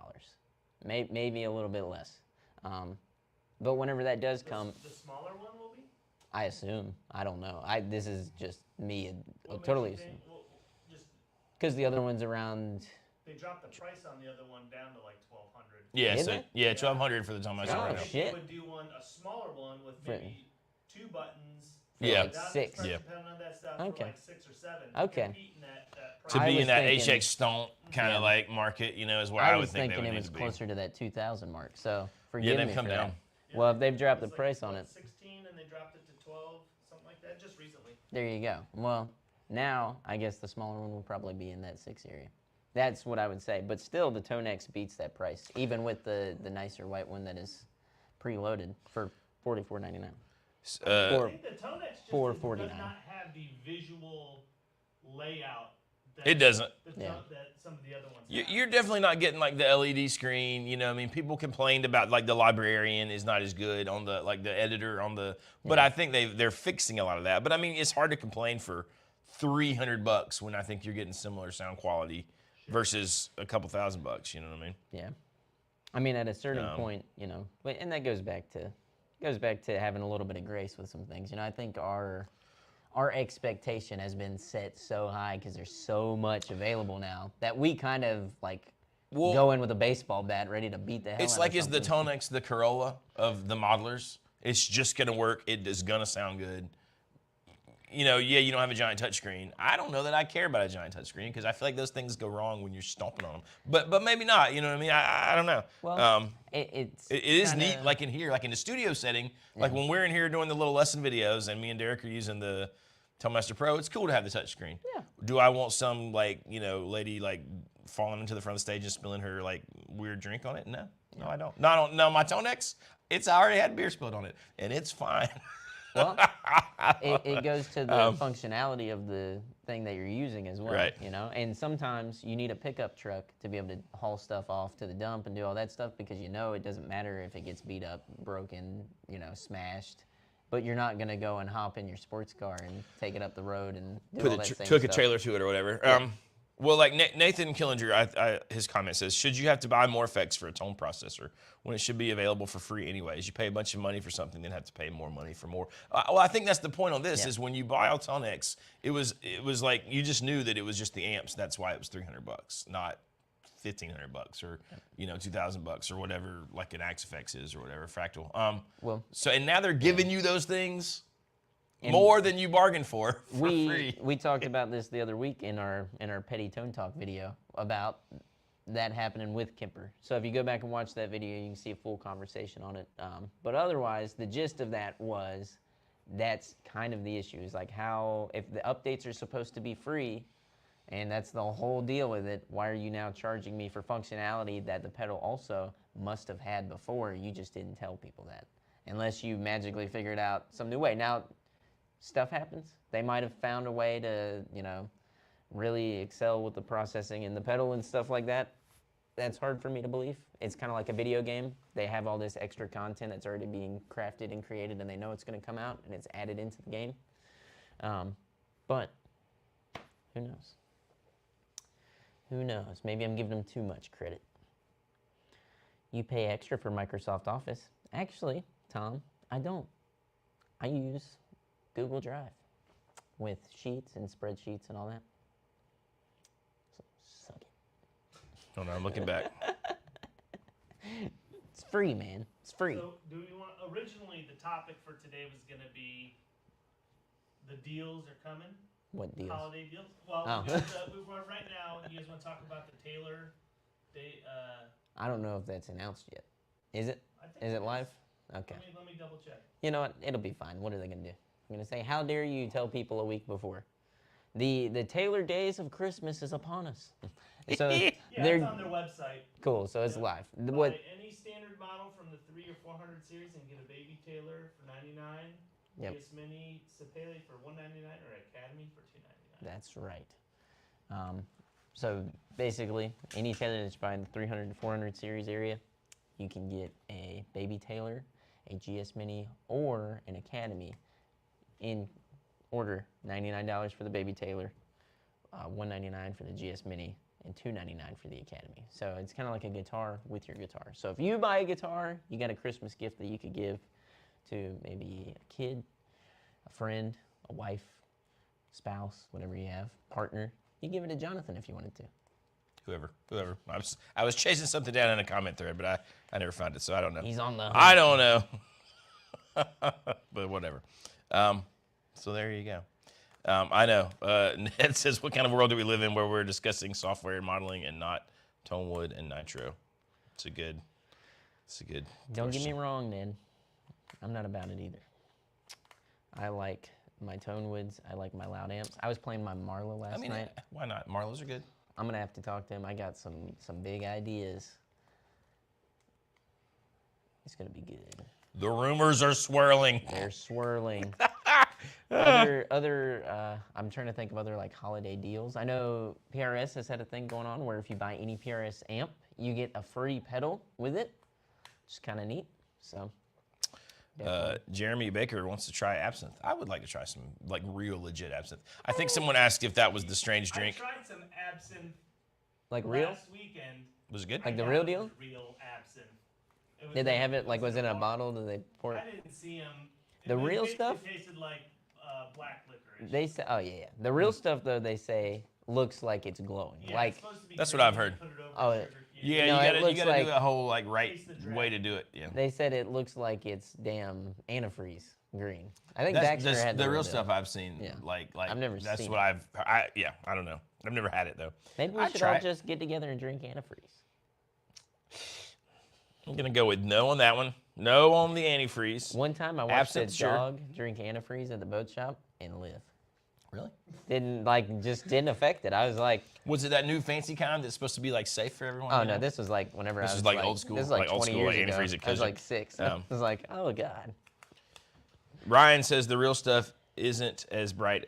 maybe a little bit less. But whenever that does come, the smaller one will be. I assume. I don't know. This is just me. Totally. Because the other one's around. They dropped the price on the other one down to like $1,200. Yeah, $1,200 for the ToneMaster. Oh shit! They would do a smaller one with maybe 2 buttons. Like 6. Depending on that stuff, okay. For like 6 or 7. Okay. To be in that HX Stomp kind of like market, you know, is where I would think they would need to be. I was thinking it was closer to that 2,000 mark. So forgive me they've come for down. That. Well, if they've dropped the price on it. 16 and they dropped it to 12, something like that, just recently. There you go. Well, now I guess the smaller one will probably be in that 6 area. That's what I would say. But still, the Tonex beats that price, even with the nicer white one that is preloaded for $44.99. I think the Tonex just $449. does not have the visual layout. It doesn't. That some of the other ones. You're definitely not getting like the LED screen. You know, I mean, people complained about like the Librarian is not as good on the the editor on the. But I think they're fixing a lot of that. But I mean, it's hard to complain for $300 when I think you're getting similar sound quality versus a couple $1,000. You know what I mean? Yeah. I mean, at a certain point, you know, and that goes back to having a little bit of grace with some things. You know, I think our expectation has been set so high because there's so much available now that we kind of like go in with a baseball bat ready to beat the hell out of something. It's like, is the Tonex the Corolla of the modelers? It's just going to work. It is going to sound good. You know, you don't have a giant touchscreen. I don't know that I care about a giant touchscreen because I feel like those things go wrong when you're stomping on them. But maybe not. You know what I mean? I don't know. Well, it is neat, like in here, like in the studio setting. Like when we're in here doing the little lesson videos, and me and Derek are using the ToneMaster Pro. It's cool to have the touchscreen. Yeah. Do I want some lady falling into the front of the stage and spilling her weird drink on it? No, I don't. No, my Tonex. It's already had beer spilled on it, and it's fine. Well, it goes to the functionality of the thing that you're using as well, right. You know? And sometimes you need a pickup truck to be able to haul stuff off to the dump and do all that stuff because you know it doesn't matter if it gets beat up, broken, smashed. but you're not gonna go and hop in your sports car and take it up the road and do Put all that same took a stuff. trailer to it or whatever. Well, like Nathan Killinger, his comment says, should you have to buy more effects for a tone processor when it should be available for free anyways? You pay a bunch of money for something, then have to pay more money for more. Well, I think that's the point on this is when you buy a Tonex, it was like you just knew that it was just the amps. That's why it was $300, not $1,500 or $2,000 or whatever, like an Axe Effects is or whatever Fractal. And now they're giving you those things. More than you bargained for free. We talked about this the other week in our Petty Tone Talk video about that happening with Kemper. So if you go back and watch that video, you can see a full conversation on it. But otherwise, the gist of that was that's kind of the issue. Is like how if the updates are supposed to be free, and that's the whole deal with it, why are you now charging me for functionality that the pedal also must have had before? You just didn't tell people that. Unless you magically figured out some new way. Now, stuff happens. They might have found a way to, really excel with the processing and the pedal and stuff like that. That's hard for me to believe. It's kind of like a video game. They have all this extra content that's already being crafted and created, and they know it's going to come out, and it's added into the game. But who knows? Who knows? Maybe I'm giving them too much credit. You pay extra for Microsoft Office. Actually, Tom, I don't. I use Google Drive with sheets and spreadsheets and all that. So suck it. Oh no, I'm looking back. It's free, man. It's free. So, do we want? Originally, the topic for today was going to be the deals are coming. What deals? Holiday deals. Well, right now, you guys want to talk about the Taylor? I don't know if that's announced yet. Is it? Is it live? Okay. Let me double check. You know what? It'll be fine. What are they gonna do? I'm gonna say, how dare you tell people a week before? The Taylor days of Christmas is upon us. So yeah, it's on their website. Cool. So it's live. Buy any standard model from the 300 or 400 series and get a baby Taylor for $99. Yep. GS Mini Sapele for $199 or Academy for $299. That's right. So basically, any Taylor that's buying the 300 and 400 series area, you can get a baby Taylor, a GS Mini, or an Academy in order. $99 for the baby Taylor, $199 for the GS Mini, and $299 for the Academy. So it's kind of like a guitar with your guitar. So if you buy a guitar, you got a Christmas gift that you could give to maybe a kid, a friend, a wife, spouse, whatever you have, partner. You give it to Jonathan if you wanted to. Whoever. I was chasing something down in a comment thread, but I never found it, so I don't know. He's on the hunt. I don't know. But whatever. So there you go. I know. Ned says, what kind of world do we live in where we're discussing software and modeling and not Tonewood and Nitro? It's a good Don't get question. me wrong, Ned. I'm not about it either. I like my Tonewoods. I like my loud amps. I was playing my Marlowe last night. Why not? Marlows are good. I'm going to have to talk to him. I got some big ideas. It's going to be good. The rumors are swirling. They're swirling. I'm trying to think of other like holiday deals. I know PRS has had a thing going on where if you buy any PRS amp, you get a free pedal with it. Which is kind of neat. So, Jeremy Baker wants to try absinthe. I would like to try some like real legit absinthe. I think someone asked if that was the strange drink. I tried some absinthe like real? last weekend. Was it good? Like the real deal? It was real absinthe. Did they have it like was it in a bottle? Did they pour it? I didn't see them. The real stuff? It tasted like black licorice. They say, oh yeah. The real stuff though, they say looks like it's glowing. Yeah, like it's supposed to be That's what green. I've heard. Put it over Oh, sugar cube. Yeah, No, it you looks gotta like- do a whole like right Taste the dragon. way to do it. Yeah. they said, it looks like it's damn antifreeze green. I think That's Baxter had the real deal. stuff I've seen. Yeah. Like I've never that's seen what it. I don't know. I've never had it though. Maybe we I'd should try all it. just get together and drink antifreeze. I'm gonna go with no on that one. No on the antifreeze. One time I watched Absinthe, a sure. dog drink antifreeze at the boat shop and live. Really? Didn't affect it. I was like, Was it that new fancy kind that's supposed to be like safe for everyone? oh you no, know? this was like whenever This I was was like old school- This is like, like old 20 school, years like ago. antifreeze at I was Cozy. like 6. I was like, oh god. Ryan says the real stuff isn't as bright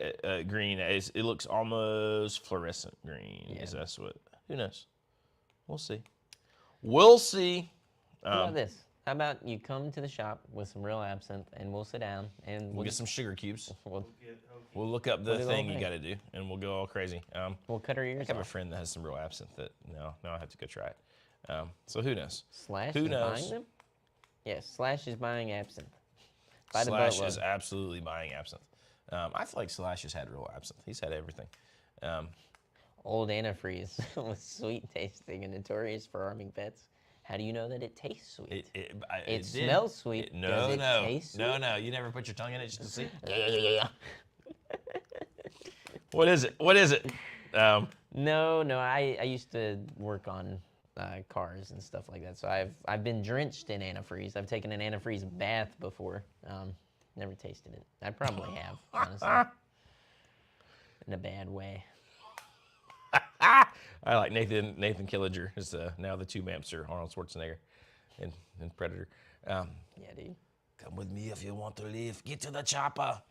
green as it looks, almost fluorescent green. Yeah. Is that's what? Who knows? We'll see. We'll see. How about this? How about you come to the shop with some real absinthe, and we'll sit down and We'll get some sugar cubes. We'll, We'll look up the do the thing whole you thing. got to do, and we'll go all crazy. we'll cut our I ears have a off. friend that has some real absinthe that now I have to go try it. So who knows? Slash Who is knows? buying them? Yes, Slash is buying absinthe. By the Slash boatload. is absolutely buying absinthe. I feel like Slash has had real absinthe. He's had everything. Old antifreeze with sweet tasting and notorious for harming pets. How do you know that it tastes sweet? It It did. smells sweet. No, Does it no, taste no, sweet? no. You never put your tongue in it just to see. Yeah. What is it? What is it? No. I used to work on cars and stuff like that, so I've been drenched in antifreeze. I've taken an antifreeze bath before. Never tasted it. I probably have, honestly, in a bad way. I like Nathan Killinger is now the tube hamster Arnold Schwarzenegger in Predator. Yeah, dude. Come with me if you want to live. Get to the chopper.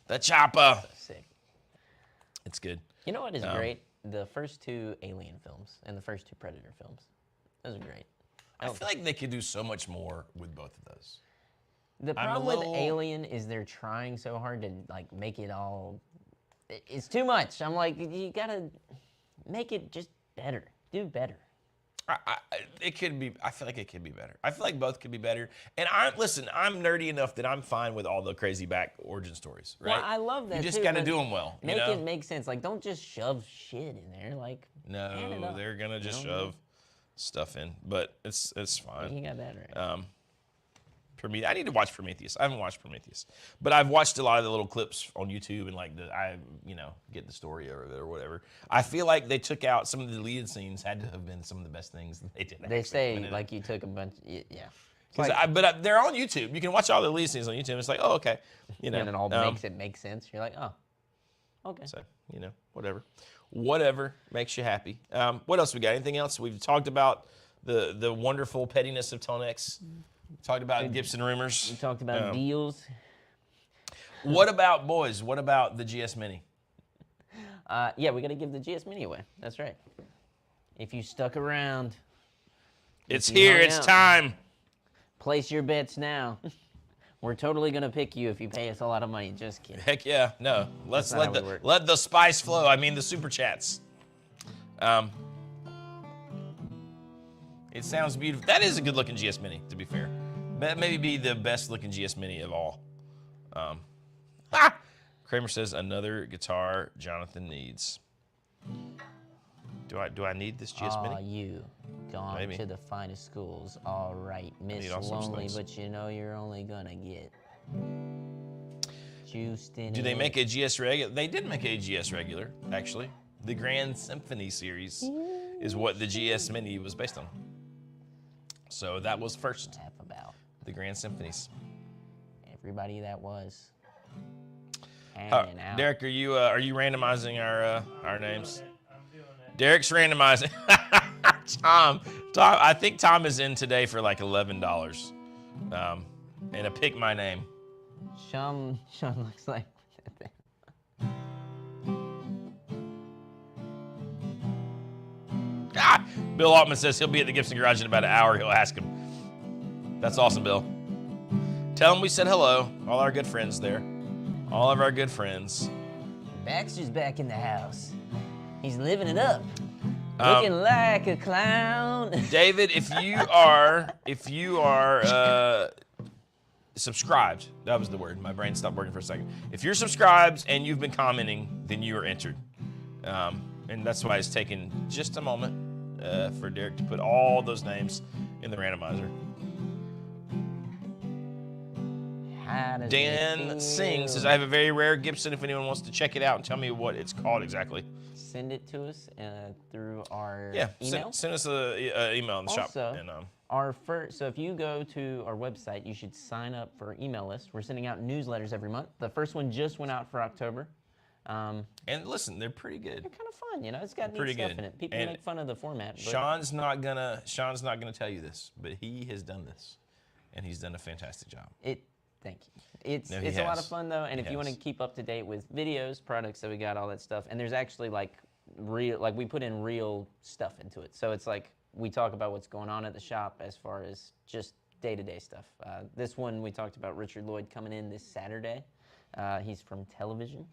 The chopper. Sick. It's good. You know what is great? The first 2 Alien films and the first 2 Predator films. Those are great. I feel like they could do so much more with both of those. The I'm a problem with little- Alien is they're trying so hard to like make it all. It's too much. I'm like, you gotta make it just better. Do better. It could be. I feel like it could be better. I feel like both could be better. And I'm nerdy enough that I'm fine with all the crazy back origin stories. Right? Well, I love that. You just too, got to but do them well. Make you know? it make sense. Like, don't just shove shit in there. Like, add it No, up. they're gonna just You know? shove stuff in, but it's fine. You got that right. I need to watch Prometheus. I haven't watched Prometheus, but I've watched a lot of the little clips on YouTube and like I get the story of it or whatever. I feel like they took out some of the deleted scenes. Had to have been some of the best things that they did. They actually say put in it. like you took a bunch. Yeah. It's like, But they're on YouTube. You can watch all the deleted scenes on YouTube. It's like, oh, okay, and it all makes it make sense. You're like, oh, okay. So whatever makes you happy. What else we got? Anything else? We've talked about the wonderful pettiness of Tonex. Talked about Gibson rumors. We talked about deals. What about boys? What about the GS Mini? Yeah, we got to give the GS Mini away. That's right. If you stuck around, It's you here. hung It's out. time. place your bets now. We're totally gonna pick you if you pay us a lot of money. Just kidding. Heck yeah. No. Let's not how we work. let the spice flow. I mean the super chats. It sounds beautiful. That is a good looking GS Mini, to be fair. That may be the best looking GS Mini of all. Kramer says another guitar Jonathan needs. Do I need this GS Mini? You gone Maybe. to the finest schools. All right, Miss need all sorts of Lonely, things. but you know you're only gonna get juiced in. Do they it. make a GS regular? They did make a GS regular, actually. The Grand Symphony series is what the GS Mini was based on. So that was first, Half about the Grand Symphonies. everybody that was hanging out. Derek, are you randomizing our names? I'm doing it. Derek's randomizing. Tom, I think Tom is in today for like $11. And a pick my name. Sean looks like. Bill Altman says he'll be at the Gibson garage in about an hour. He'll ask him. That's awesome, Bill. Tell him we said hello. All our good friends there. All of our good friends. Baxter's back in the house. He's living it up. Looking like a clown. David, if you are subscribed, that was the word. My brain stopped working for a second. If you're subscribed and you've been commenting, then you are entered. And that's why it's taken just a moment for Derek to put all those names in the randomizer. How does it Dan feel? Singh says, I have a very rare Gibson if anyone wants to check it out and tell me what it's called exactly. Send it to us through our Yeah, email. send us an email in the shop. Also, And, our first, so if you go to our website, you should sign up for our email list. We're sending out newsletters every month. The first one just went out for October. and listen, they're pretty good. They're kind of fun, you know. It's got neat Pretty stuff good. in it. People And make fun of the format. But Sean's not gonna tell you this, but he has done this, and he's done a fantastic job. Thank you. It's No, he a lot has. of fun though, and He if you want to has. keep up to date with videos, products that we got, all that stuff, and there's actually like we put in real stuff into it. So it's like we talk about what's going on at the shop as far as just day-to-day stuff. This one we talked about Richard Lloyd coming in this Saturday. He's from Television.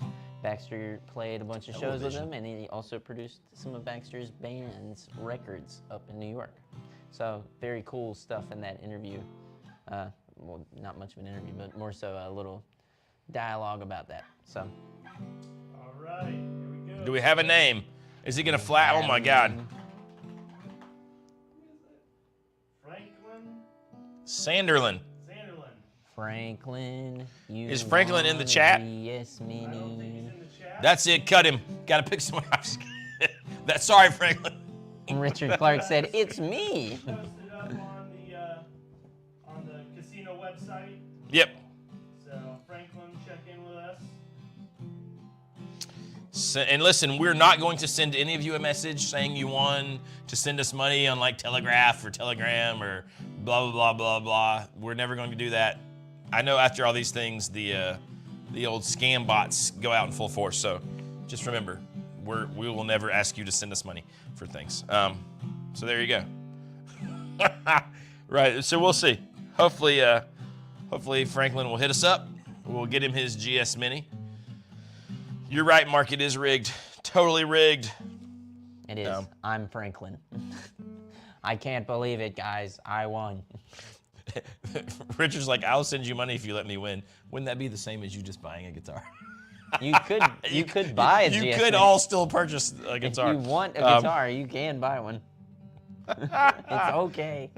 Baxter played a bunch of shows with him, and he also produced some of Baxter's band's records up in New York. So very cool stuff in that interview. Well, not much of an interview, but more so a little dialogue about that. So. All right, here we go. Do we have a name? Is he gonna flat? Oh my God. Franklin Sanderlin. Franklin. Is Franklin in the chat? Yes, I don't think he's Minnie. in the chat. That's it. Cut him. Got to pick someone else. That's sorry, Franklin. Richard Clark said, "It's me." Posted up on the casino website. Yep. So Franklin, check in with us. So, and listen, we're not going to send any of you a message saying you won to send us money on like Telegraph or Telegram or blah, blah, blah, blah, blah. We're never going to do that. I know after all these things, the old scam bots go out in full force. So just remember, we will never ask you to send us money for things. So there you go. Right. So we'll see. Hopefully Franklin will hit us up. We'll get him his GS Mini. You're right, Mark. It is rigged. Totally rigged. It is. I'm Franklin. I can't believe it, guys. I won. Richard's like, I'll send you money if you let me win. Wouldn't that be the same as you just buying a guitar? You could buy a You GS could Mini. all still purchase a guitar. If you want a guitar, you can buy one. It's okay.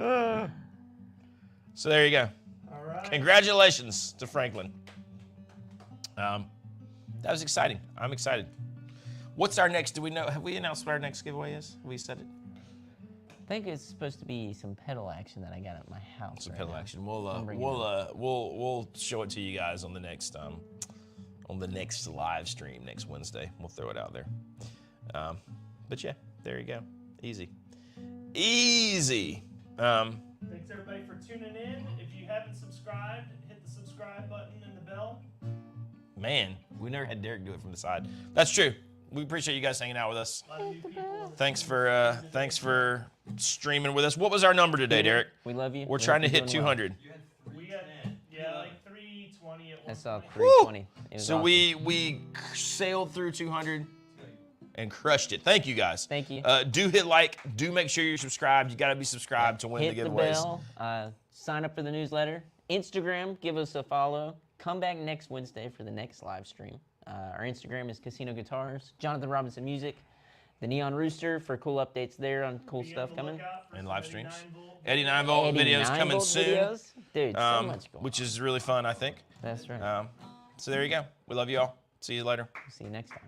So there you go. All right. Congratulations to Franklin. That was exciting. I'm excited. What's our next? Do we know? Have we announced what our next giveaway is? Have we said it? I think it's supposed to be some pedal action that I got at my house. Some right pedal now. action. bring it We'll show it to you guys on the next live stream next Wednesday. We'll throw it out there. But yeah, there you go. Easy. Thanks everybody for tuning in. If you haven't subscribed, hit the subscribe button and the bell. Man, we never had Derek do it from the side. That's true. We appreciate you guys hanging out with us. A lot of new people. Thanks for streaming with us. What was our number today, Derek? We love you. We're We trying to hope you're hit doing well. 200. We got like 320 at I one saw point. 320. It was So awesome. we sailed through 200 and crushed it. Thank you guys. Thank you. Do hit like. Do make sure you're subscribed. You got to be subscribed to win Hit the the giveaways. bell. Sign up for the newsletter. Instagram, give us a follow. Come back next Wednesday for the next live stream. Our Instagram is Casino Guitars. Jonathan Robinson Music. The Neon Rooster for cool updates there on cool Be on stuff the coming. lookout for And some live 89 streams. volt 89 volt 89 videos coming volt soon. videos? Dude, so much going Which is really fun, I think. on. That's right. So there you go. We love you all. See you later. See you next time.